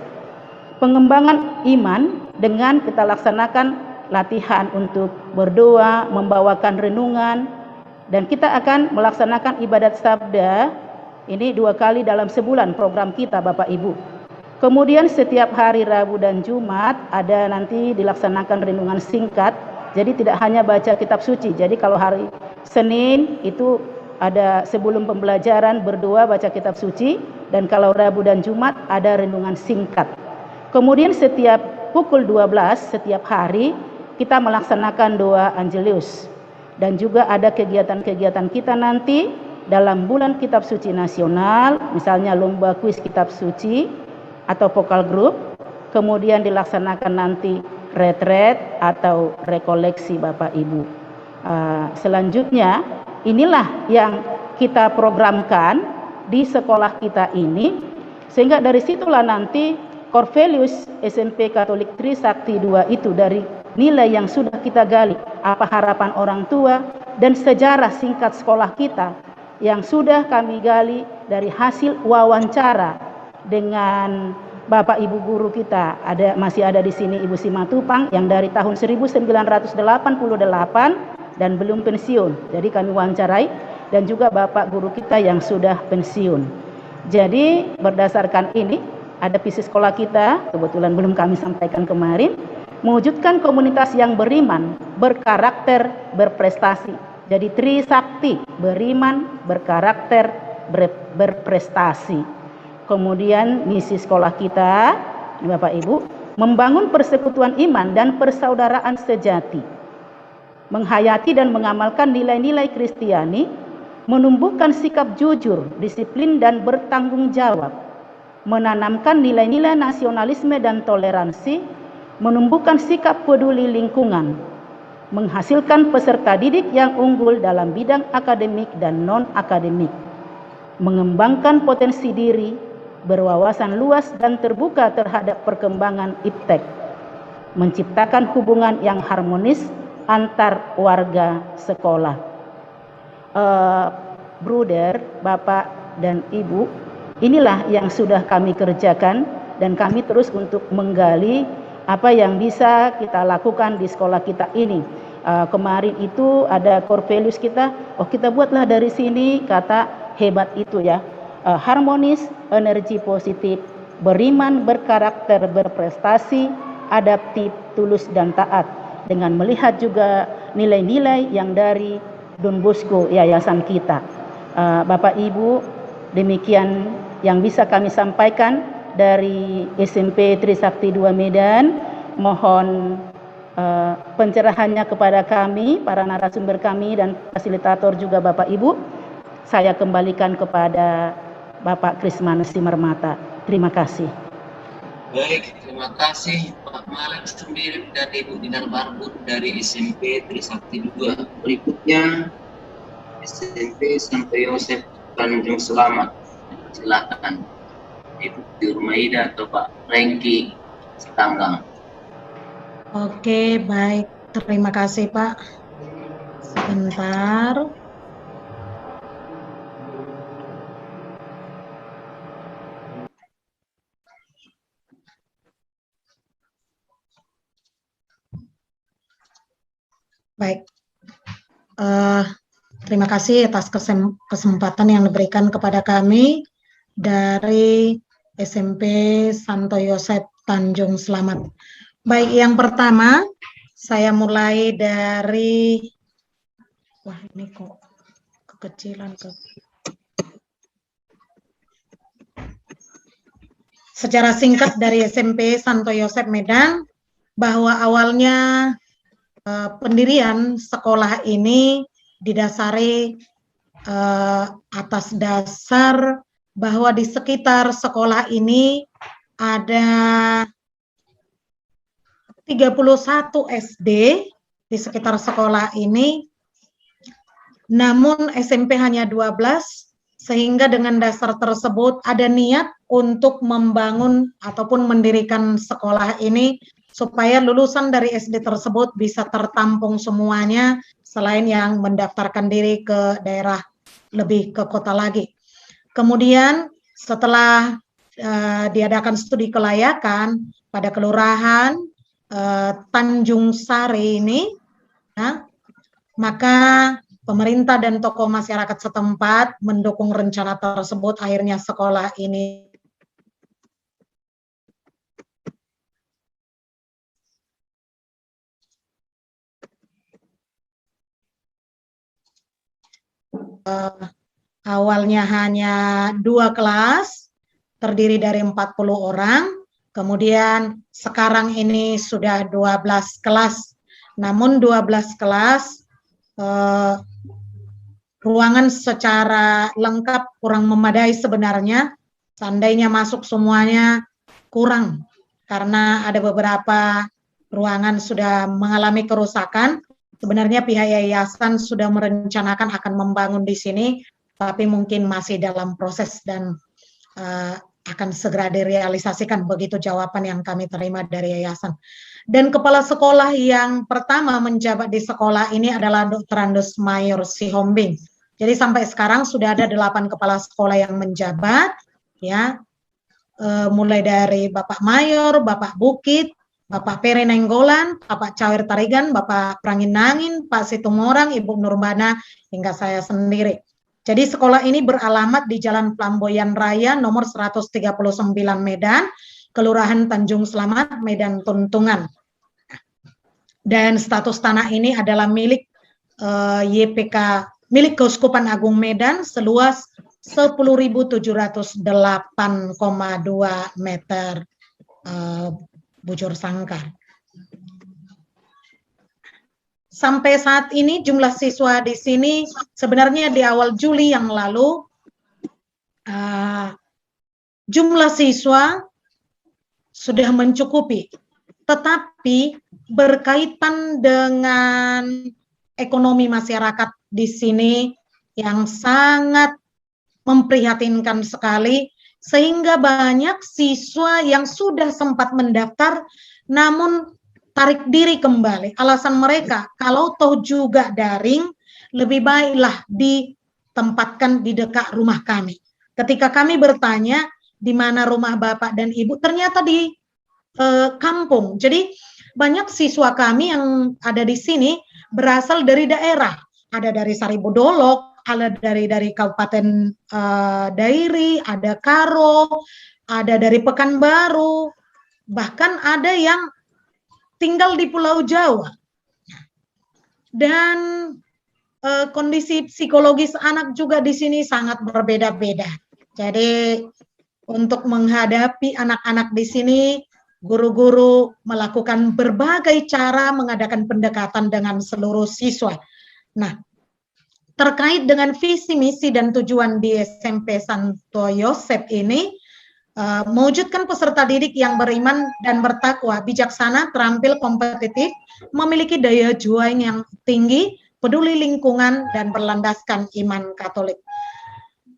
Pengembangan iman dengan kita laksanakan latihan untuk berdoa, membawakan renungan, dan kita akan melaksanakan ibadat sabda ini 2 kali dalam sebulan program kita Bapak Ibu. Kemudian setiap hari Rabu dan Jumat ada nanti dilaksanakan renungan singkat. Jadi tidak hanya baca kitab suci. Jadi kalau hari Senin itu ada sebelum pembelajaran berdoa baca kitab suci, dan kalau Rabu dan Jumat ada renungan singkat. Kemudian setiap pukul 12 setiap hari kita melaksanakan doa Angelus. Dan juga ada kegiatan-kegiatan kita nanti dalam bulan kitab suci nasional, misalnya lomba kuis kitab suci atau vokal group. Kemudian dilaksanakan nanti retret atau rekoleksi Bapak Ibu. Selanjutnya inilah yang kita programkan di sekolah kita ini, sehingga dari situlah nanti core values SMP Katolik Trisakti 2 itu dari nilai yang sudah kita gali, apa harapan orang tua, dan sejarah singkat sekolah kita yang sudah kami gali dari hasil wawancara dengan Bapak Ibu guru kita. Masih ada di sini Ibu Simatupang yang dari tahun 1988 dan belum pensiun. Jadi kami wawancarai, dan juga Bapak guru kita yang sudah pensiun. Jadi berdasarkan ini ada visi sekolah kita, kebetulan belum kami sampaikan kemarin, mewujudkan komunitas yang beriman, berkarakter, berprestasi. Jadi Trisakti, beriman, berkarakter, berprestasi. Kemudian misi sekolah kita Bapak Ibu, membangun persekutuan iman dan persaudaraan sejati, menghayati dan mengamalkan nilai-nilai Kristiani, menumbuhkan sikap jujur, disiplin dan bertanggung jawab, menanamkan nilai-nilai nasionalisme dan toleransi, menumbuhkan sikap peduli lingkungan, menghasilkan peserta didik yang unggul dalam bidang akademik dan non-akademik, mengembangkan potensi diri, berwawasan luas dan terbuka terhadap perkembangan iptek, menciptakan hubungan yang harmonis antar warga sekolah. Bruder, Bapak dan Ibu, inilah yang sudah kami kerjakan dan kami terus untuk menggali apa yang bisa kita lakukan di sekolah kita ini. Kemarin itu ada core values kita, kita buatlah dari sini, kata hebat itu ya. Harmonis, energi positif, beriman, berkarakter, berprestasi, adaptif, tulus dan taat, dengan melihat juga nilai-nilai yang dari Don Bosco yayasan kita. Bapak Ibu, demikian yang bisa kami sampaikan dari SMP Trisakti 2 Medan. Mohon pencerahannya kepada kami, para narasumber kami dan fasilitator juga Bapak Ibu. Saya kembalikan kepada Bapak Krisman Simarmata. Terima kasih. Baik, terima kasih Pak Malek sendiri dan Ibu Dinar Barbut dari SMP Trisakti 2. Berikutnya SMP Santo Yosef Tanjung Selamat. Silakan Ibu Dirmaida atau Pak Rengki Setanggang. Oke, baik. Terima kasih Pak. Sebentar. Baik, terima kasih atas kesempatan yang diberikan kepada kami dari SMP Santo Yosef Tanjung Selamat. Baik, yang pertama saya mulai dari, wah ini kok kekecilan tuh. Secara singkat dari SMP Santo Yosef Medan, bahwa awalnya pendirian sekolah ini didasari atas dasar bahwa di sekitar sekolah ini ada 31 SD di sekitar sekolah ini, namun SMP hanya 12, sehingga dengan dasar tersebut ada niat untuk membangun ataupun mendirikan sekolah ini supaya lulusan dari SD tersebut bisa tertampung semuanya, selain yang mendaftarkan diri ke daerah lebih ke kota lagi. Kemudian setelah diadakan studi kelayakan pada kelurahan Tanjung Sari ini, maka pemerintah dan tokoh masyarakat setempat mendukung rencana tersebut. Akhirnya sekolah ini awalnya hanya 2 kelas, terdiri dari 40 orang, kemudian sekarang ini sudah 12 kelas. Namun 12 kelas, ruangan secara lengkap kurang memadai sebenarnya. Seandainya masuk semuanya kurang, karena ada beberapa ruangan sudah mengalami kerusakan. Sebenarnya pihak yayasan sudah merencanakan akan membangun di sini, tapi mungkin masih dalam proses dan akan segera direalisasikan. Begitu jawaban yang kami terima dari yayasan. Dan kepala sekolah yang pertama menjabat di sekolah ini adalah Dr. Andes Mayor Sihombing. Jadi sampai sekarang sudah ada 8 kepala sekolah yang menjabat, ya, mulai dari Bapak Mayor, Bapak Bukit, Bapak Pere Nenggolan, Bapak Cawer Tarigan, Bapak Prangin Nangin, Pak Situmorang, Ibu Nurbana, hingga saya sendiri. Jadi sekolah ini beralamat di Jalan Flamboyan Raya nomor 139 Medan, Kelurahan Tanjung Selamat, Medan Tuntungan. Dan status tanah ini adalah milik YPK, milik Keuskupan Agung Medan seluas 10.708,2 meter Bujur Sangkar. Sampai saat ini jumlah siswa di sini sebenarnya di awal Juli yang lalu jumlah siswa sudah mencukupi, tetapi berkaitan dengan ekonomi masyarakat di sini yang sangat memprihatinkan sekali, sehingga banyak siswa yang sudah sempat mendaftar namun tarik diri kembali. Alasan mereka, kalau toh juga daring, lebih baiklah ditempatkan di dekat rumah kami. Ketika kami bertanya di mana rumah Bapak dan Ibu, ternyata di kampung. Jadi banyak siswa kami yang ada di sini berasal dari daerah. Ada dari Saribodolok, ada dari Kabupaten Dairi, ada Karo, ada dari Pekanbaru, bahkan ada yang tinggal di Pulau Jawa. Dan kondisi psikologis anak juga di sini sangat berbeda-beda. Jadi untuk menghadapi anak-anak di sini, guru-guru melakukan berbagai cara mengadakan pendekatan dengan seluruh siswa. Nah, terkait dengan visi, misi, dan tujuan di SMP Santo Yosep ini, mewujudkan peserta didik yang beriman dan bertakwa, bijaksana, terampil, kompetitif, memiliki daya juang yang tinggi, peduli lingkungan, dan berlandaskan iman Katolik.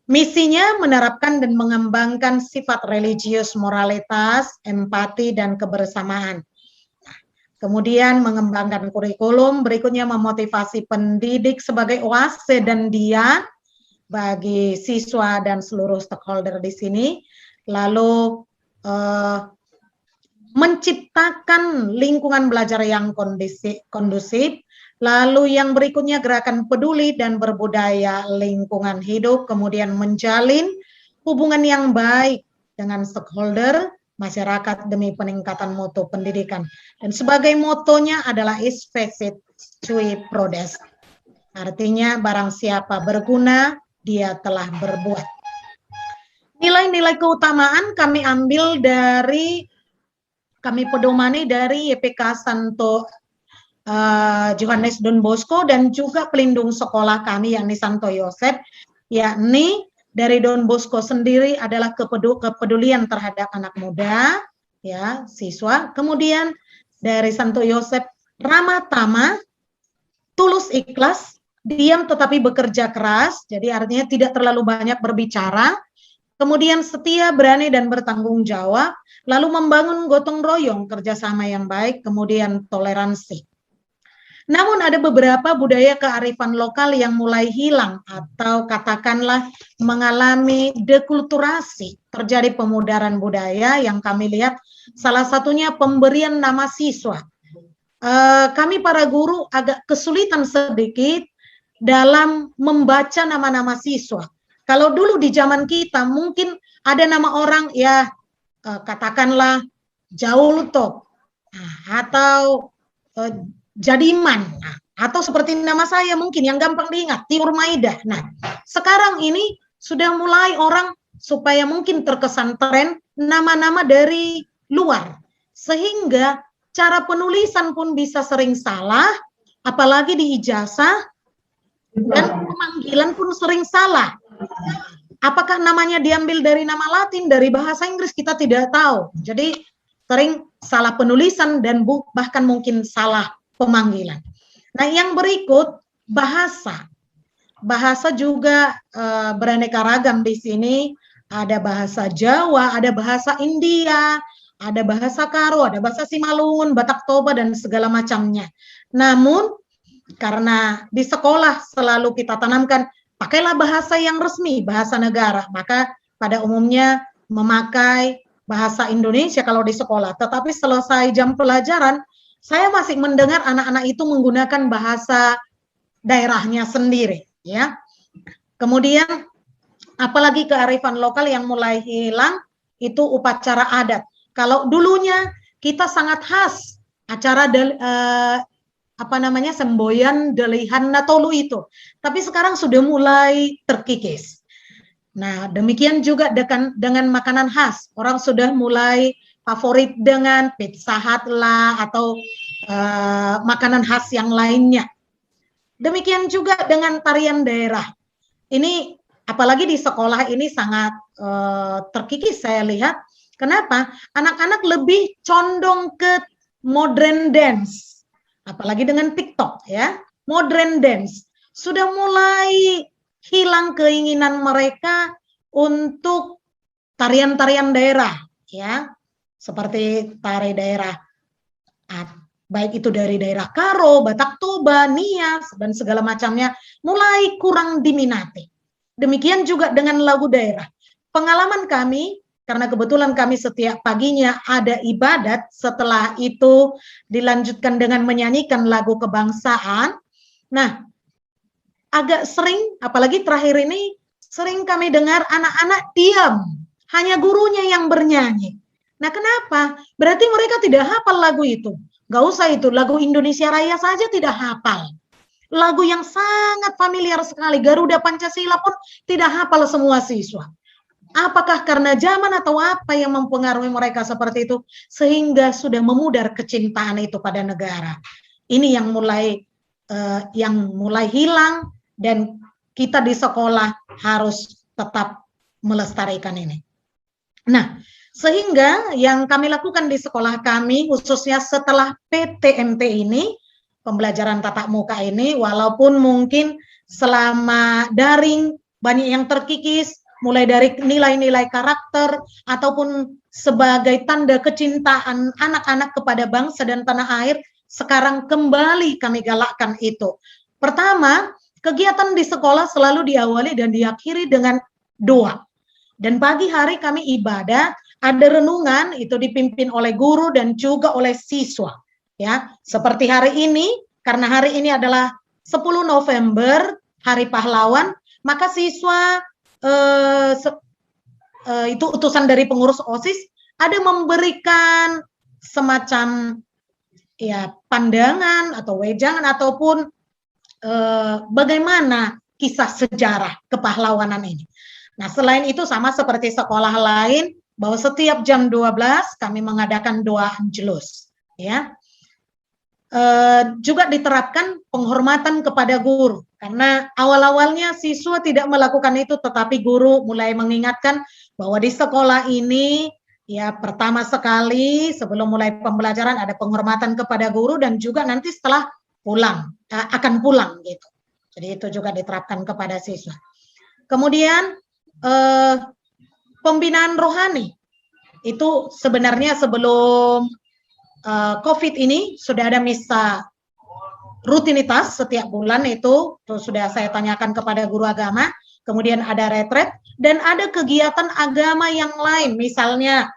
Misinya menerapkan dan mengembangkan sifat religius, moralitas, empati, dan kebersamaan. Kemudian mengembangkan kurikulum, berikutnya memotivasi pendidik sebagai oase dan dian bagi siswa dan seluruh stakeholder di sini. Lalu menciptakan lingkungan belajar yang kondusif. Lalu yang berikutnya gerakan peduli dan berbudaya lingkungan hidup, kemudian menjalin hubungan yang baik dengan stakeholder masyarakat demi peningkatan mutu pendidikan. Dan sebagai motonya adalah is facet cui prodes. Artinya barang siapa berguna, dia telah berbuat. Nilai-nilai keutamaan kami ambil dari, kami pedomani dari YPK Santo Johannes Don Bosco dan juga pelindung sekolah kami yakni Santo Yosep, yakni dari Don Bosco sendiri adalah kepedulian terhadap anak muda, ya, siswa. Kemudian dari Santo Yosep, ramah tamah, tulus ikhlas, diam tetapi bekerja keras, jadi artinya tidak terlalu banyak berbicara. Kemudian setia, berani, dan bertanggung jawab, lalu membangun gotong royong, kerjasama yang baik, kemudian toleransi. Namun ada beberapa budaya kearifan lokal yang mulai hilang atau katakanlah mengalami dekulturasi. Terjadi pemudaran budaya yang kami lihat salah satunya pemberian nama siswa. Kami para guru agak kesulitan sedikit dalam membaca nama-nama siswa. Kalau dulu di zaman kita mungkin ada nama orang ya katakanlah Jaulto atau Jadiman, atau seperti nama saya mungkin yang gampang diingat, Tiur Maida. Nah, sekarang ini sudah mulai orang supaya mungkin terkesan tren nama-nama dari luar. Sehingga cara penulisan pun bisa sering salah, apalagi di ijazah, dan pemanggilan pun sering salah. Apakah namanya diambil dari nama Latin, dari bahasa Inggris, kita tidak tahu. Jadi sering salah penulisan dan bahkan mungkin salah pemanggilan. Nah, yang berikut bahasa. Bahasa juga beraneka ragam di sini. Ada bahasa Jawa, ada bahasa India, ada bahasa Karo, ada bahasa Simalungun, Batak Toba, dan segala macamnya. Namun, karena di sekolah selalu kita tanamkan, pakailah bahasa yang resmi, bahasa negara. Maka pada umumnya memakai bahasa Indonesia kalau di sekolah. Tetapi selesai jam pelajaran, saya masih mendengar anak-anak itu menggunakan bahasa daerahnya sendiri, ya. Kemudian, apalagi kearifan lokal yang mulai hilang, itu upacara adat. Kalau dulunya kita sangat khas acara semboyan delihan natolu itu, tapi sekarang sudah mulai terkikis. Nah, demikian juga dengan makanan khas, orang sudah mulai favorit dengan Pizza Hut lah atau makanan khas yang lainnya. Demikian juga dengan tarian daerah. Ini apalagi di sekolah ini sangat terkikis saya lihat. Kenapa? Anak-anak lebih condong ke modern dance. Apalagi dengan TikTok ya. Modern dance. Sudah mulai hilang keinginan mereka untuk tarian-tarian daerah ya. Seperti tari daerah baik itu dari daerah Karo, Batak Toba, Nias, dan segala macamnya mulai kurang diminati. Demikian juga dengan lagu daerah. Pengalaman kami, karena kebetulan kami setiap paginya ada ibadat, setelah itu dilanjutkan dengan menyanyikan lagu kebangsaan. Nah, agak sering, apalagi terakhir ini, sering kami dengar anak-anak diam, hanya gurunya yang bernyanyi. Nah, kenapa? Berarti mereka tidak hafal lagu itu. Gak usah itu, lagu Indonesia Raya saja tidak hafal. Lagu yang sangat familiar sekali, Garuda Pancasila pun tidak hafal semua siswa. Apakah karena zaman atau apa yang mempengaruhi mereka seperti itu, sehingga sudah memudar kecintaan itu pada negara. Ini yang mulai hilang, dan kita di sekolah harus tetap melestarikan ini. Nah, sehingga yang kami lakukan di sekolah kami, khususnya setelah PTMT ini, pembelajaran tatap muka ini, walaupun mungkin selama daring banyak yang terkikis, mulai dari nilai-nilai karakter, ataupun sebagai tanda kecintaan anak-anak kepada bangsa dan tanah air, sekarang kembali kami galakkan itu. Pertama, kegiatan di sekolah selalu diawali dan diakhiri dengan doa. Dan pagi hari kami ibadah, ada renungan, itu dipimpin oleh guru dan juga oleh siswa. Ya, seperti hari ini, karena hari ini adalah 10 November, Hari Pahlawan, maka siswa itu utusan dari pengurus OSIS ada memberikan semacam ya pandangan atau wejangan ataupun bagaimana kisah sejarah kepahlawanan ini. Nah, selain itu sama seperti sekolah lain, bahwa setiap jam 12 kami mengadakan doa Angelus, ya. Juga diterapkan penghormatan kepada guru, karena awal-awalnya siswa tidak melakukan itu, tetapi guru mulai mengingatkan bahwa di sekolah ini, ya pertama sekali sebelum mulai pembelajaran ada penghormatan kepada guru, dan juga nanti setelah pulang, akan pulang gitu. Jadi itu juga diterapkan kepada siswa. Kemudian, pembinaan rohani itu sebenarnya sebelum COVID ini sudah ada misa rutinitas setiap bulan, itu sudah saya tanyakan kepada guru agama. Kemudian ada retret dan ada kegiatan agama yang lain, misalnya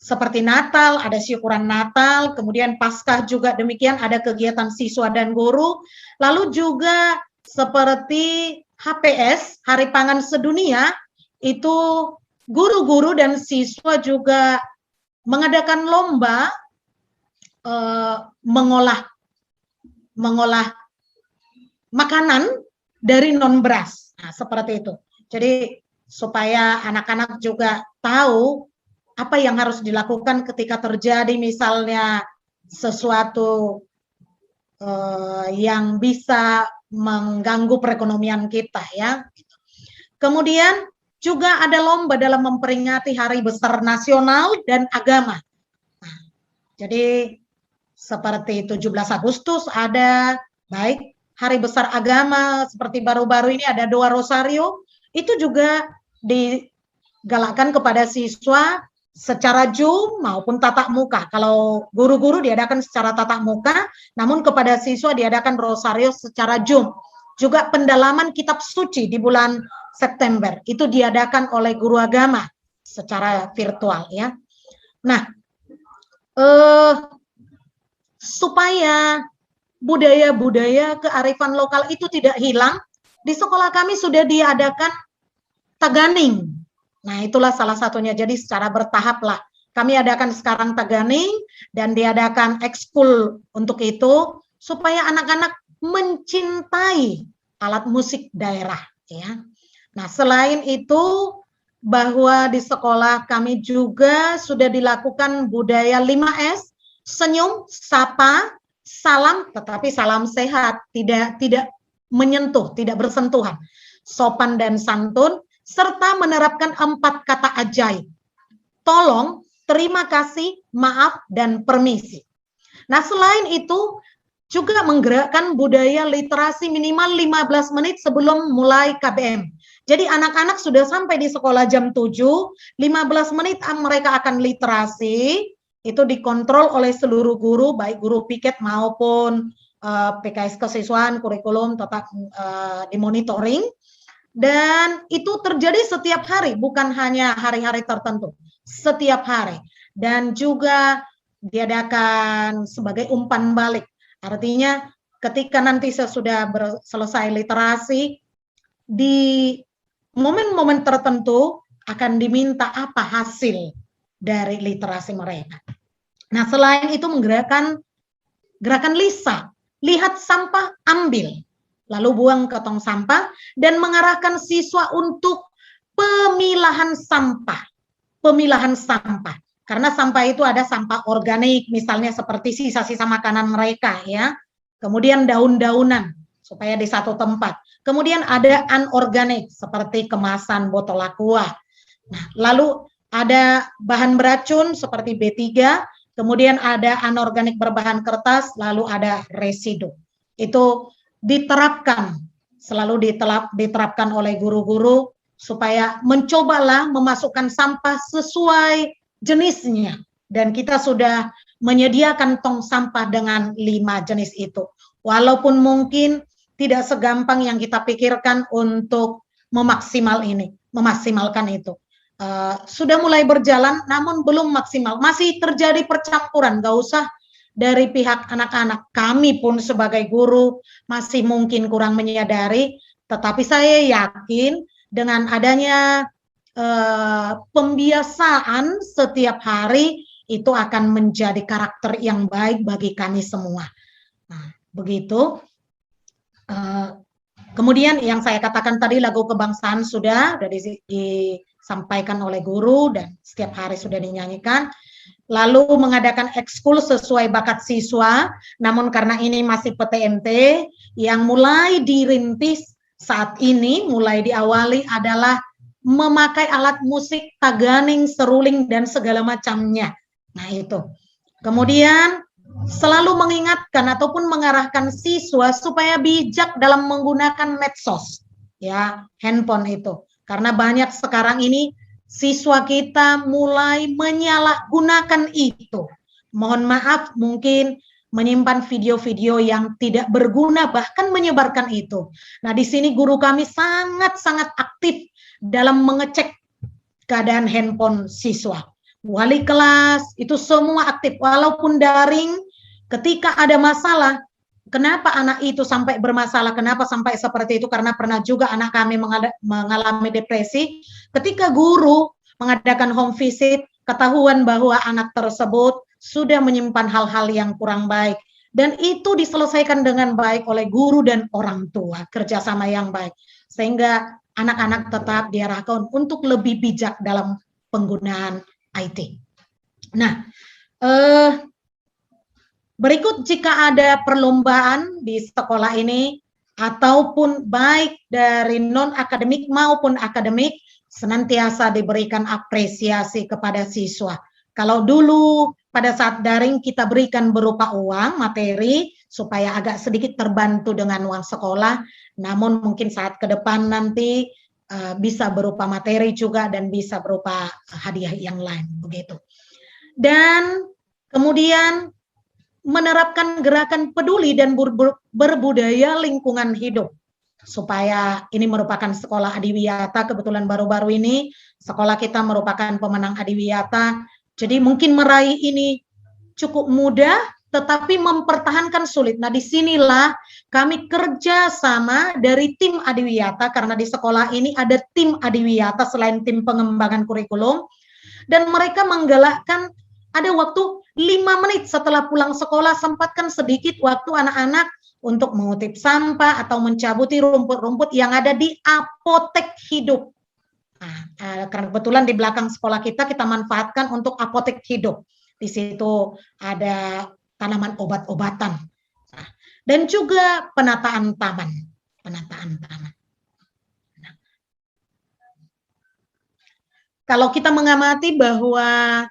seperti Natal, ada syukuran Natal, kemudian Paskah juga demikian, ada kegiatan siswa dan guru, lalu juga seperti HPS, Hari Pangan Sedunia, itu guru-guru dan siswa juga mengadakan lomba mengolah makanan dari non beras. Nah, seperti itu. Jadi supaya anak-anak juga tahu apa yang harus dilakukan ketika terjadi misalnya sesuatu yang bisa mengganggu perekonomian kita, ya. Kemudian juga ada lomba dalam memperingati Hari Besar Nasional dan Agama. Nah, jadi seperti 17 Agustus ada, baik Hari Besar Agama seperti baru-baru ini ada doa Rosario, itu juga digalakkan kepada siswa secara Zoom maupun tatap muka. Kalau guru-guru diadakan secara tatap muka, namun kepada siswa diadakan Rosario secara Zoom. Juga pendalaman kitab suci di bulan September itu diadakan oleh guru agama secara virtual, ya. Nah, supaya budaya-budaya kearifan lokal itu tidak hilang, di sekolah kami sudah diadakan Taganing. Nah, itulah salah satunya. Jadi secara bertahap lah. Kami adakan sekarang Taganing dan diadakan ekskul untuk itu supaya anak-anak mencintai alat musik daerah, ya. Nah, selain itu bahwa di sekolah kami juga sudah dilakukan budaya 5S, senyum, sapa, salam, tetapi salam sehat, tidak menyentuh, tidak bersentuhan, sopan dan santun, serta menerapkan 4 kata ajaib. Tolong, terima kasih, maaf, dan permisi. Nah, selain itu juga menggerakkan budaya literasi minimal 15 menit sebelum mulai KBM. Jadi anak-anak sudah sampai di sekolah jam 7, 15 menit mereka akan literasi, itu dikontrol oleh seluruh guru, baik guru piket maupun PKS kesiswaan, kurikulum tetap dimonitoring. Dan itu terjadi setiap hari, bukan hanya hari-hari tertentu, setiap hari. Dan juga diadakan sebagai umpan balik. Artinya ketika nanti sesudah selesai literasi, di momen-momen tertentu akan diminta apa hasil dari literasi mereka. Nah, selain itu menggerakkan gerakan LISA, lihat sampah, ambil, lalu buang ke tong sampah, dan mengarahkan siswa untuk pemilahan sampah. Pemilahan sampah. Karena sampah itu ada sampah organik, misalnya seperti sisa-sisa makanan mereka, ya. Kemudian daun-daunan, supaya di satu tempat. Kemudian ada anorganik, seperti kemasan botol aqua. Nah, lalu ada bahan beracun seperti B3, kemudian ada anorganik berbahan kertas, lalu ada residu. Itu diterapkan, selalu diterapkan oleh guru-guru, supaya mencobalah memasukkan sampah sesuai jenisnya. Dan kita sudah menyediakan tong sampah dengan 5 jenis itu. Walaupun mungkin tidak segampang yang kita pikirkan untuk memaksimalkan itu. Sudah mulai berjalan, namun belum maksimal. Masih terjadi percampuran, gak usah dari pihak anak-anak. Kami pun sebagai guru masih mungkin kurang menyadari, tetapi saya yakin dengan adanya pembiasaan setiap hari, itu akan menjadi karakter yang baik bagi kami semua. Nah, begitu. Kemudian yang saya katakan tadi, lagu kebangsaan sudah disampaikan oleh guru dan setiap hari sudah dinyanyikan. Lalu mengadakan ekskul sesuai bakat siswa, namun karena ini masih PTMT, yang mulai dirintis saat ini, mulai diawali adalah memakai alat musik, taganing, seruling, dan segala macamnya. Nah itu. Kemudian selalu mengingatkan ataupun mengarahkan siswa supaya bijak dalam menggunakan medsos, ya, handphone itu. Karena banyak sekarang ini siswa kita mulai menyalahgunakan itu. Mohon maaf, mungkin menyimpan video-video yang tidak berguna, bahkan menyebarkan itu. Nah, di sini guru kami sangat-sangat aktif dalam mengecek keadaan handphone siswa. Wali kelas itu semua aktif, walaupun daring. Ketika ada masalah, kenapa anak itu sampai bermasalah, kenapa sampai seperti itu, karena pernah juga anak kami mengalami depresi. Ketika guru mengadakan home visit, ketahuan bahwa anak tersebut sudah menyimpan hal-hal yang kurang baik, dan itu diselesaikan dengan baik oleh guru dan orang tua, kerjasama yang baik, sehingga anak-anak tetap diarahkan untuk lebih bijak dalam penggunaan IT. Nah, berikut jika ada perlombaan di sekolah ini, ataupun baik dari non-akademik maupun akademik, senantiasa diberikan apresiasi kepada siswa. Kalau dulu pada saat daring kita berikan berupa uang, materi, supaya agak sedikit terbantu dengan uang sekolah, namun mungkin saat ke depan nanti bisa berupa materi juga dan bisa berupa hadiah yang lain, begitu. Dan kemudian menerapkan gerakan peduli dan berbudaya lingkungan hidup, supaya ini merupakan sekolah adiwiyata. Kebetulan baru-baru ini sekolah kita merupakan pemenang adiwiyata, jadi mungkin meraih ini cukup mudah, tetapi mempertahankan sulit. Nah, disinilah kami kerja sama dari tim adiwiyata, karena di sekolah ini ada tim adiwiyata selain tim pengembangan kurikulum, dan mereka menggalakkan ada waktu 5 menit setelah pulang sekolah, sempatkan sedikit waktu anak-anak untuk mengutip sampah atau mencabuti rumput-rumput yang ada di apotek hidup. Karena kebetulan di belakang sekolah kita manfaatkan untuk apotek hidup. Di situ ada tanaman obat-obatan. Nah, dan juga penataan taman. Nah, kalau kita mengamati bahwa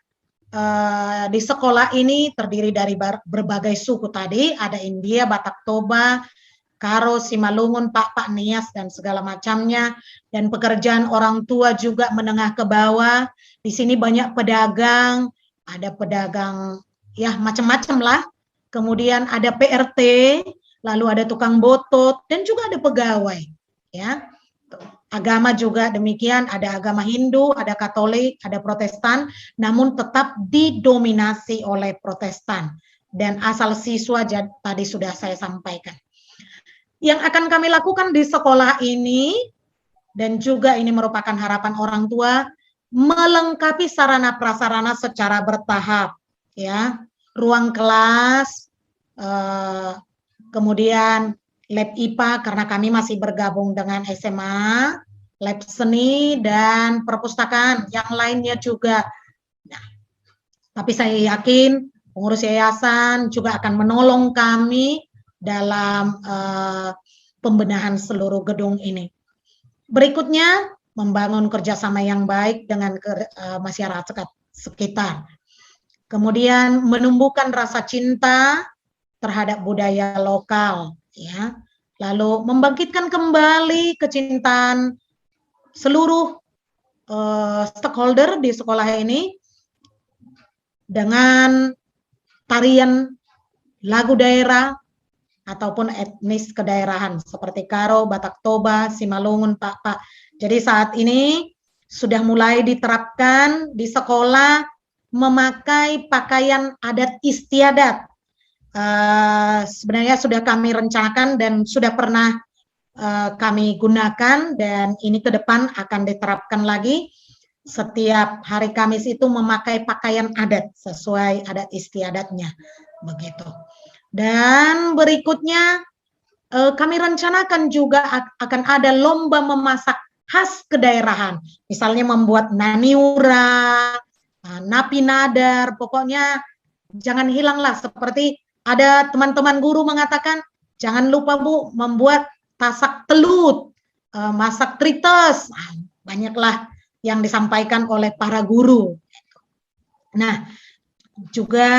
di sekolah ini terdiri dari berbagai suku tadi, ada India, Batak Toba, Karo, Simalungun, Pak Nias, dan segala macamnya. Dan pekerjaan orang tua juga menengah ke bawah. Di sini banyak pedagang, ada pedagang ya macam-macam lah. Kemudian ada PRT, lalu ada tukang botot, dan juga ada pegawai. Ya, agama juga demikian, ada agama Hindu, ada Katolik, ada Protestan, namun tetap didominasi oleh Protestan. Dan asal siswa tadi sudah saya sampaikan. Yang akan kami lakukan di sekolah ini, dan juga ini merupakan harapan orang tua, melengkapi sarana prasarana secara bertahap. Ya, ruang kelas, kemudian lab IPA karena kami masih bergabung dengan SMA, lab seni, dan perpustakaan yang lainnya juga. Nah, tapi saya yakin pengurus yayasan juga akan menolong kami dalam pembenahan seluruh gedung ini. Berikutnya, membangun kerjasama yang baik dengan masyarakat sekitar. Kemudian menumbuhkan rasa cinta terhadap budaya lokal, ya. Lalu membangkitkan kembali kecintaan seluruh stakeholder di sekolah ini dengan tarian lagu daerah ataupun etnis kedaerahan seperti Karo, Batak Toba, Simalungun, Pak. Jadi saat ini sudah mulai diterapkan di sekolah memakai pakaian adat istiadat. Sebenarnya sudah kami rencanakan dan sudah pernah kami gunakan, dan ini ke depan akan diterapkan lagi. Setiap hari Kamis itu memakai pakaian adat sesuai adat istiadatnya, begitu. Dan berikutnya kami rencanakan juga akan ada lomba memasak khas kedaerahan, misalnya membuat naniura, napi nadar, pokoknya jangan hilanglah. Seperti ada teman-teman guru mengatakan, jangan lupa Bu membuat tasak telut, masak trites, banyaklah yang disampaikan oleh para guru. Nah, juga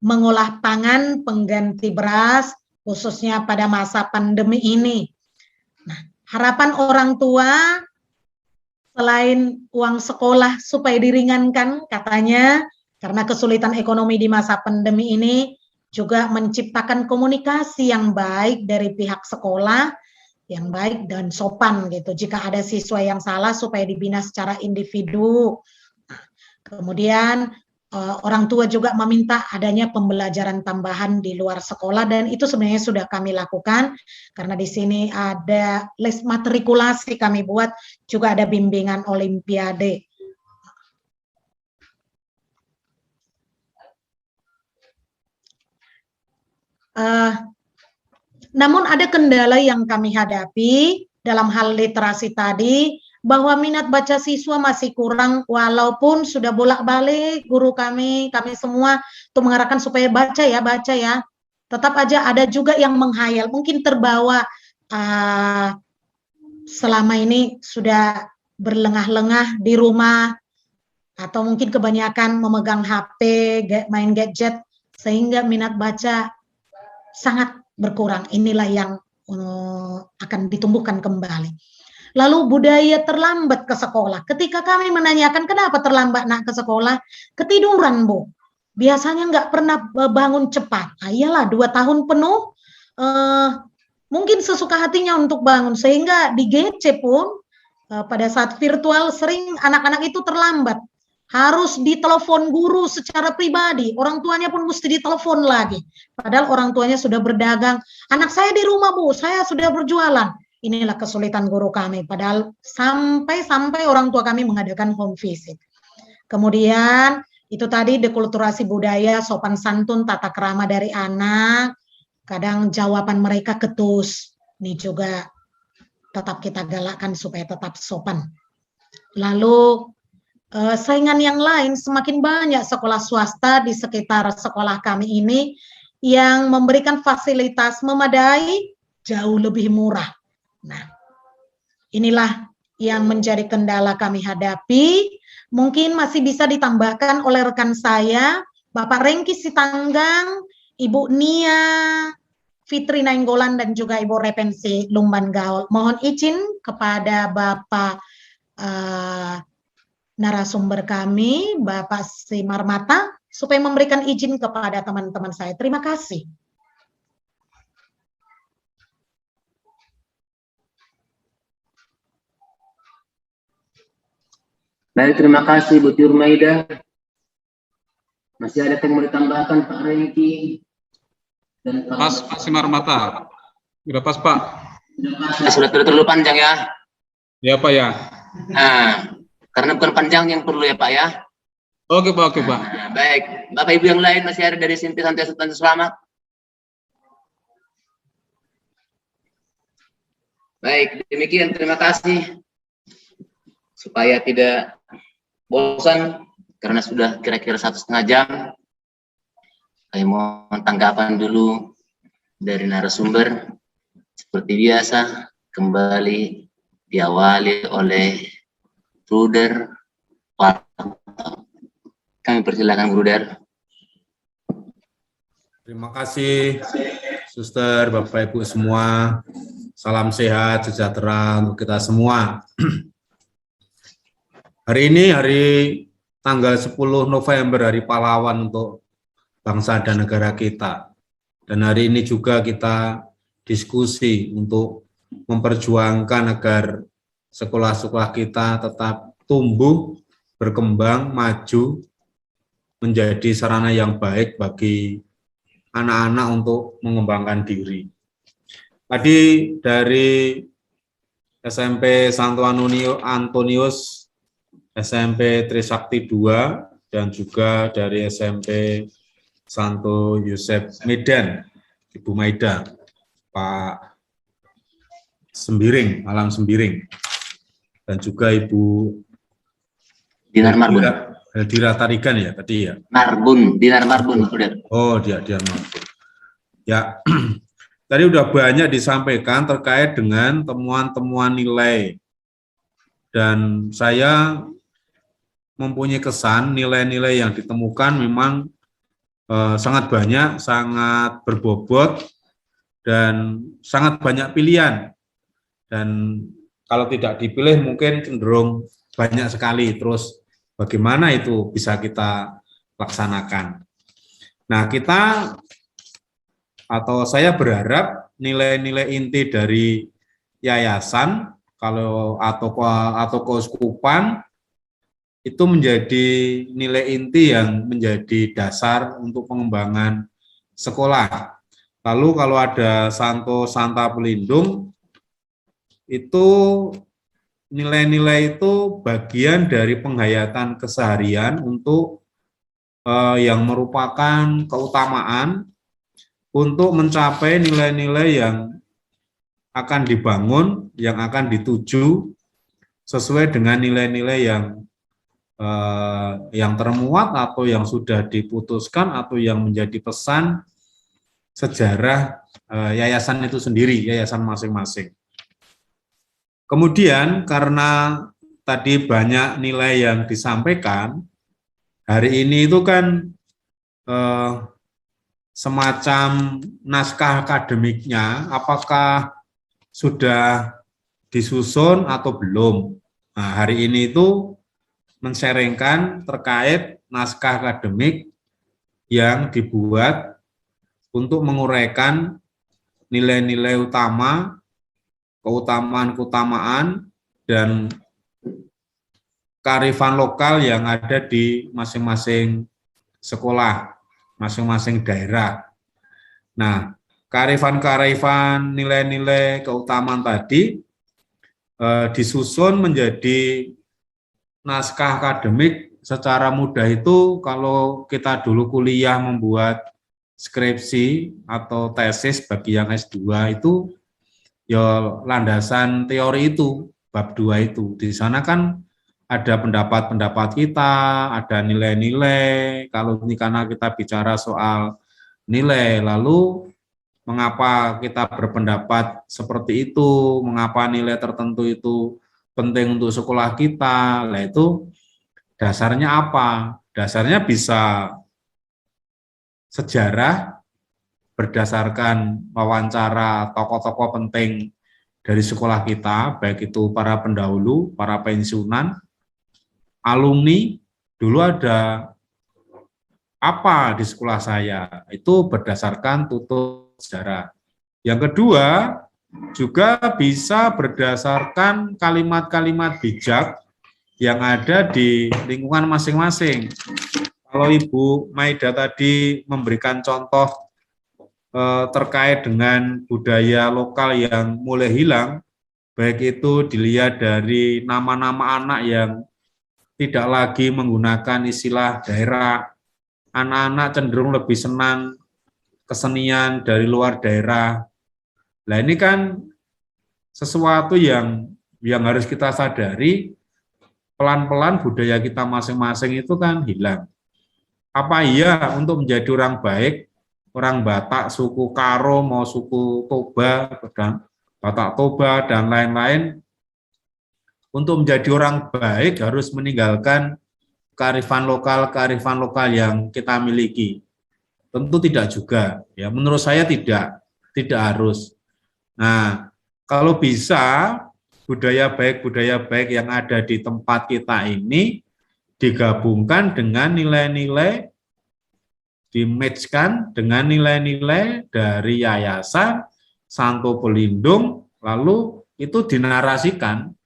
mengolah pangan pengganti beras, khususnya pada masa pandemi ini. Nah, harapan orang tua selain uang sekolah supaya diringankan, katanya karena kesulitan ekonomi di masa pandemi ini, juga menciptakan komunikasi yang baik dari pihak sekolah, yang baik dan sopan gitu. Jika ada siswa yang salah supaya dibina secara individu. Kemudian orang tua juga meminta adanya pembelajaran tambahan di luar sekolah, dan itu sebenarnya sudah kami lakukan karena di sini ada les matrikulasi kami buat, juga ada bimbingan olimpiade. Namun ada kendala yang kami hadapi dalam hal literasi tadi, bahwa minat baca siswa masih kurang, walaupun sudah bolak-balik guru kami semua untuk mengarahkan supaya baca ya, tetap aja ada juga yang menghayal, mungkin terbawa selama ini sudah berlengah-lengah di rumah, atau mungkin kebanyakan memegang HP, main gadget, sehingga minat baca sangat berkurang. Inilah yang akan ditumbuhkan kembali. Lalu budaya terlambat ke sekolah. Ketika kami menanyakan kenapa terlambat nak ke sekolah, ketiduran Bu. Biasanya nggak pernah bangun cepat. Iyalah 2 tahun penuh, mungkin sesuka hatinya untuk bangun, sehingga di GC pun pada saat virtual sering anak-anak itu terlambat. Harus ditelepon guru secara pribadi, orang tuanya pun mesti ditelepon lagi. Padahal orang tuanya sudah berdagang, anak saya di rumah Bu, saya sudah berjualan. Inilah kesulitan guru kami, padahal sampai orang tua kami mengadakan home visit. Kemudian itu tadi dekulturasi budaya, sopan santun, tata krama dari anak, kadang jawaban mereka ketus. Ini juga tetap kita galakkan supaya tetap sopan. Lalu saingan yang lain, semakin banyak sekolah swasta di sekitar sekolah kami ini yang memberikan fasilitas memadai jauh lebih murah. Nah, inilah yang menjadi kendala kami hadapi. Mungkin masih bisa ditambahkan oleh rekan saya, Bapak Rengki Sitanggang, Ibu Nia Fitri Nainggolan, dan juga Ibu Repensi Lumban Gaul. Mohon izin kepada Bapak narasumber kami, Bapak Simar Mata, supaya memberikan izin kepada teman-teman saya. Terima kasih. Baik, terima kasih Bu Tiurmaida. Masih ada yang mau ditambahkan Pak Rengki? Dan Pas, Pak Simar Mata. Sudah pas, Pak. Sudah terlalu panjang ya? Ya, Pak ya. Nah, karena bukan panjang yang perlu ya Pak ya. Oke Pak, oke Pak. Nah, baik, Bapak Ibu yang lain masih ada dari Simpi Santai Sultan Selamat. Baik, demikian, terima kasih. Supaya tidak bosan, karena sudah kira-kira 1,5 jam. Saya mohon tanggapan dulu dari narasumber. Seperti biasa, kembali diawali oleh Bruder Warto. Kami persilakan Bruder. Terima kasih, Suster, Bapak Ibu semua. Salam sehat, sejahtera untuk kita semua. Hari ini hari tanggal 10 November, Hari Pahlawan untuk bangsa dan negara kita. Dan hari ini juga kita diskusi untuk memperjuangkan agar sekolah-sekolah kita tetap tumbuh, berkembang, maju, menjadi sarana yang baik bagi anak-anak untuk mengembangkan diri. Tadi dari SMP Santo Antonius, SMP Trisakti 2, dan juga dari SMP Santo Yosef Medan, Ibu Maida, Pak Sembiring, Alam Sembiring, dan juga Ibu Dinar Marbun. Heldira Tarigan ya tadi ya? Marbun, Dinar Marbun. Oh, dia Marbun. Ya, tadi udah banyak disampaikan terkait dengan temuan-temuan nilai. Dan saya mempunyai kesan nilai-nilai yang ditemukan memang sangat banyak, sangat berbobot, dan sangat banyak pilihan. Dan kalau tidak dipilih mungkin cenderung banyak sekali. Terus bagaimana itu bisa kita laksanakan? Nah, kita atau saya berharap nilai-nilai inti dari yayasan atau keuskupan itu menjadi nilai inti yang menjadi dasar untuk pengembangan sekolah. Lalu kalau ada Santo Santa Pelindung, itu nilai-nilai itu bagian dari penghayatan keseharian untuk yang merupakan keutamaan untuk mencapai nilai-nilai yang akan dibangun, yang akan dituju sesuai dengan nilai-nilai yang termuat atau yang sudah diputuskan atau yang menjadi pesan sejarah yayasan itu sendiri, yayasan masing-masing. Kemudian karena tadi banyak nilai yang disampaikan, hari ini itu kan semacam naskah akademiknya, apakah sudah disusun atau belum. Nah, hari ini itu men-sharingkan terkait naskah akademik yang dibuat untuk menguraikan nilai-nilai utama, keutamaan-keutamaan, dan kearifan lokal yang ada di masing-masing sekolah, masing-masing daerah. Nah, kearifan-kearifan nilai-nilai keutamaan tadi disusun menjadi naskah akademik secara mudah itu kalau kita dulu kuliah membuat skripsi atau tesis bagi yang S2 itu ya landasan teori itu, bab 2 itu. Di sana kan ada pendapat-pendapat kita, ada nilai-nilai. Kalau ini karena kita bicara soal nilai, lalu mengapa kita berpendapat seperti itu, mengapa nilai tertentu itu penting untuk sekolah kita, nah itu dasarnya apa? Dasarnya bisa sejarah berdasarkan wawancara tokoh-tokoh penting dari sekolah kita, baik itu para pendahulu, para pensiunan, alumni. Dulu ada apa di sekolah saya, itu berdasarkan tutur sejarah. Yang kedua, juga bisa berdasarkan kalimat-kalimat bijak yang ada di lingkungan masing-masing. Kalau Ibu Maida tadi memberikan contoh terkait dengan budaya lokal yang mulai hilang, baik itu dilihat dari nama-nama anak yang tidak lagi menggunakan istilah daerah, anak-anak cenderung lebih senang kesenian dari luar daerah. Nah ini kan sesuatu yang harus kita sadari, pelan-pelan budaya kita masing-masing itu kan hilang. Apa iya untuk menjadi orang baik, orang Batak, suku Karo, mau suku Toba, dan Batak Toba, dan lain-lain, untuk menjadi orang baik harus meninggalkan kearifan lokal yang kita miliki? Tentu tidak juga. Ya, menurut saya tidak harus. Nah, kalau bisa budaya baik yang ada di tempat kita ini digabungkan dengan nilai-nilai, di-match-kan dengan nilai-nilai dari Yayasan Santo Pelindung, lalu itu dinarasikan.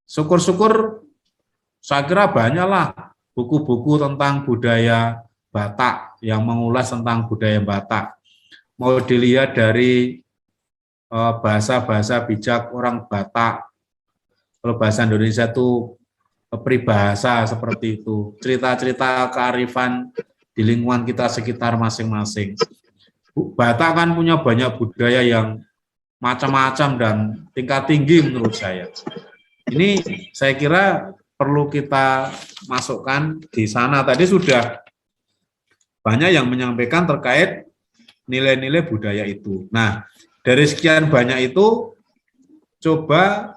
Syukur-syukur saya kira banyaklah buku-buku tentang budaya Batak yang mengulas tentang budaya Batak. Mau dilihat dari bahasa-bahasa bijak orang Batak, kalau bahasa Indonesia itu peribahasa seperti itu, cerita-cerita kearifan di lingkungan kita sekitar masing-masing. Batak kan punya banyak budaya yang macam-macam dan tingkat tinggi menurut saya. Ini saya kira perlu kita masukkan di sana. Tadi sudah banyak yang menyampaikan terkait nilai-nilai budaya itu. Nah, dari sekian banyak itu, coba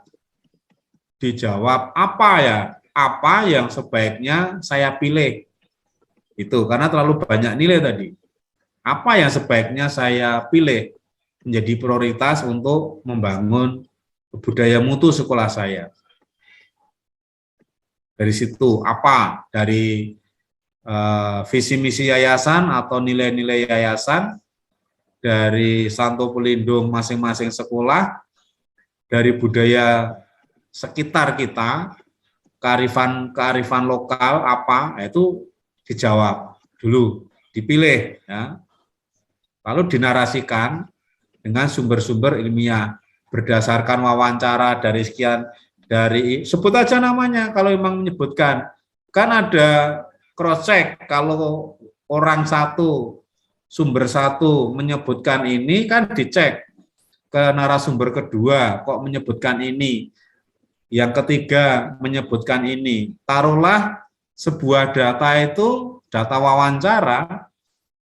dijawab apa yang sebaiknya saya pilih. Itu karena terlalu banyak nilai tadi. Apa yang sebaiknya saya pilih menjadi prioritas untuk membangun budaya mutu sekolah saya. Dari situ apa dari visi misi yayasan atau nilai-nilai yayasan, dari Santo Pelindung masing-masing sekolah, dari budaya sekitar kita, kearifan lokal apa, itu dijawab dulu, dipilih, ya. Lalu dinarasikan dengan sumber-sumber ilmiah berdasarkan wawancara dari sekian, dari sebut aja namanya kalau memang menyebutkan, kan ada cross check. Kalau orang satu, sumber satu menyebutkan ini, kan dicek ke narasumber kedua, kok menyebutkan ini, yang ketiga menyebutkan ini. Taruhlah sebuah data itu, data wawancara,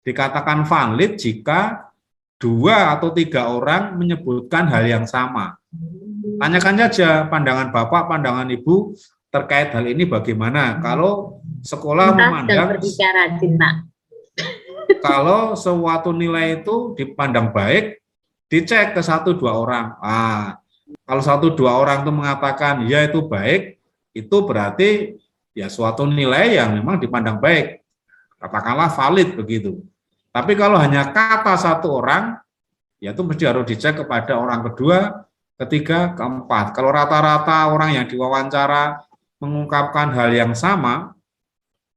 dikatakan valid jika 2 atau 3 orang menyebutkan hal yang sama. Tanyakan saja pandangan Bapak, pandangan Ibu terkait hal ini bagaimana. Kalau sekolah memandang, kalau suatu nilai itu dipandang baik, dicek ke 1-2 orang. Kalau 1-2 orang itu mengatakan ya itu baik, itu berarti ya suatu nilai yang memang dipandang baik. Katakanlah valid begitu. Tapi kalau hanya kata 1 orang, ya itu mesti harus dicek kepada orang kedua, ketiga, keempat. Kalau rata-rata orang yang diwawancara mengungkapkan hal yang sama,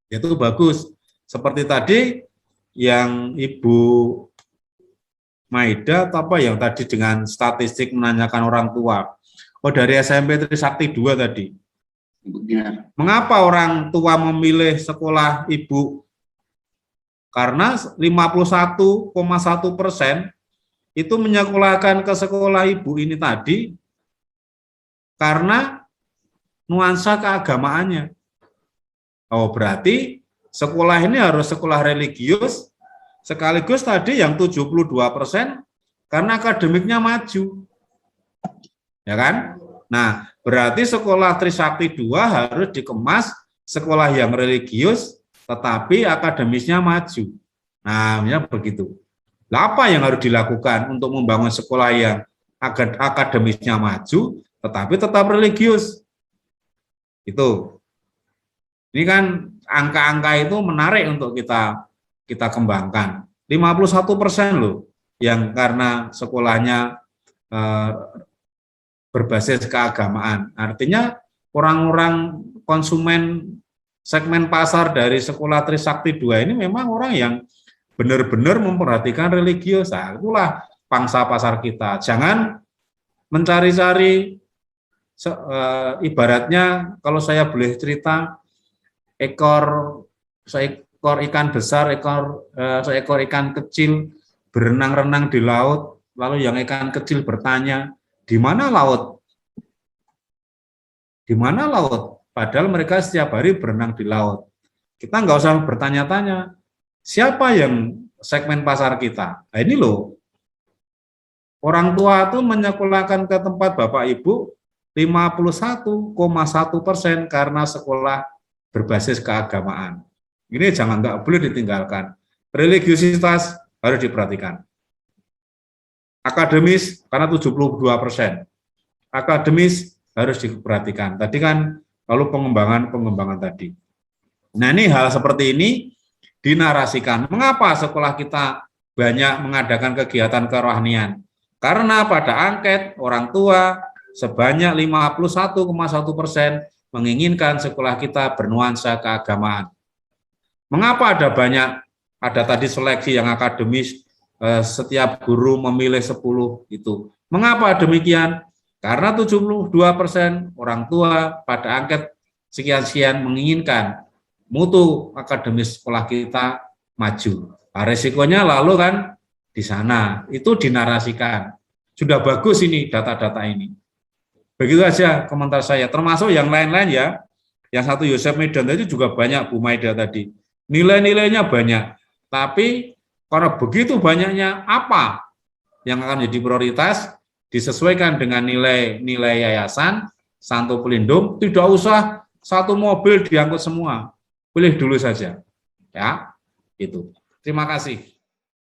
itu bagus. Seperti tadi yang Ibu Maida atau apa yang tadi dengan statistik menanyakan orang tua. Oh, dari SMP Trisakti 2 tadi. Mengapa orang tua memilih sekolah Ibu? Karena 51,1% itu menyekolahkan ke sekolah Ibu ini tadi karena nuansa keagamaannya. Oh, berarti sekolah ini harus sekolah religius, sekaligus tadi yang 72% karena akademiknya maju. Ya kan? Nah, berarti sekolah Trisakti 2 harus dikemas sekolah yang religius, tetapi akademisnya maju. Nah, ya begitu. Nah, apa yang harus dilakukan untuk membangun sekolah yang akademisnya maju, tetapi tetap religius? Itu. Ini kan angka-angka itu menarik untuk kita kembangkan. 51% loh yang karena sekolahnya berbasis keagamaan. Artinya orang-orang konsumen segmen pasar dari sekolah Trisakti 2 ini memang orang yang benar-benar memperhatikan religius. Nah, itulah pangsa pasar kita. Jangan mencari-cari ibaratnya kalau saya boleh cerita seekor ikan besar, seekor ikan kecil berenang-renang di laut, lalu yang ikan kecil bertanya, di mana laut? Di mana laut? Padahal mereka setiap hari berenang di laut. Kita nggak usah bertanya-tanya, siapa yang segmen pasar kita? Nah, ini loh, orang tua itu menyekolahkan ke tempat Bapak Ibu 51,1% karena sekolah berbasis keagamaan. Ini nggak boleh ditinggalkan. Religiusitas harus diperhatikan. Akademis karena 72%. Akademis harus diperhatikan. Tadi kan lalu pengembangan tadi. Nah, ini hal seperti ini dinarasikan. Mengapa sekolah kita banyak mengadakan kegiatan kerohanian? Karena pada angket orang tua sebanyak 51,1% menginginkan sekolah kita bernuansa keagamaan. Mengapa ada tadi seleksi yang akademis, setiap guru memilih 10 itu. Mengapa demikian? Karena 72% orang tua pada angket sekian-sekian menginginkan mutu akademis sekolah kita maju. Nah, resikonya lalu kan di sana, itu dinarasikan. Sudah bagus ini data-data ini. Begitu aja komentar saya, termasuk yang lain-lain ya. Yang satu Yosef Medan tadi juga banyak, Bu Maida tadi. Nilai-nilainya banyak, tapi karena begitu banyaknya apa yang akan menjadi prioritas, disesuaikan dengan nilai yayasan, Santo Pelindung, tidak usah satu mobil diangkut semua. Pilih dulu saja. Ya, itu. Terima kasih.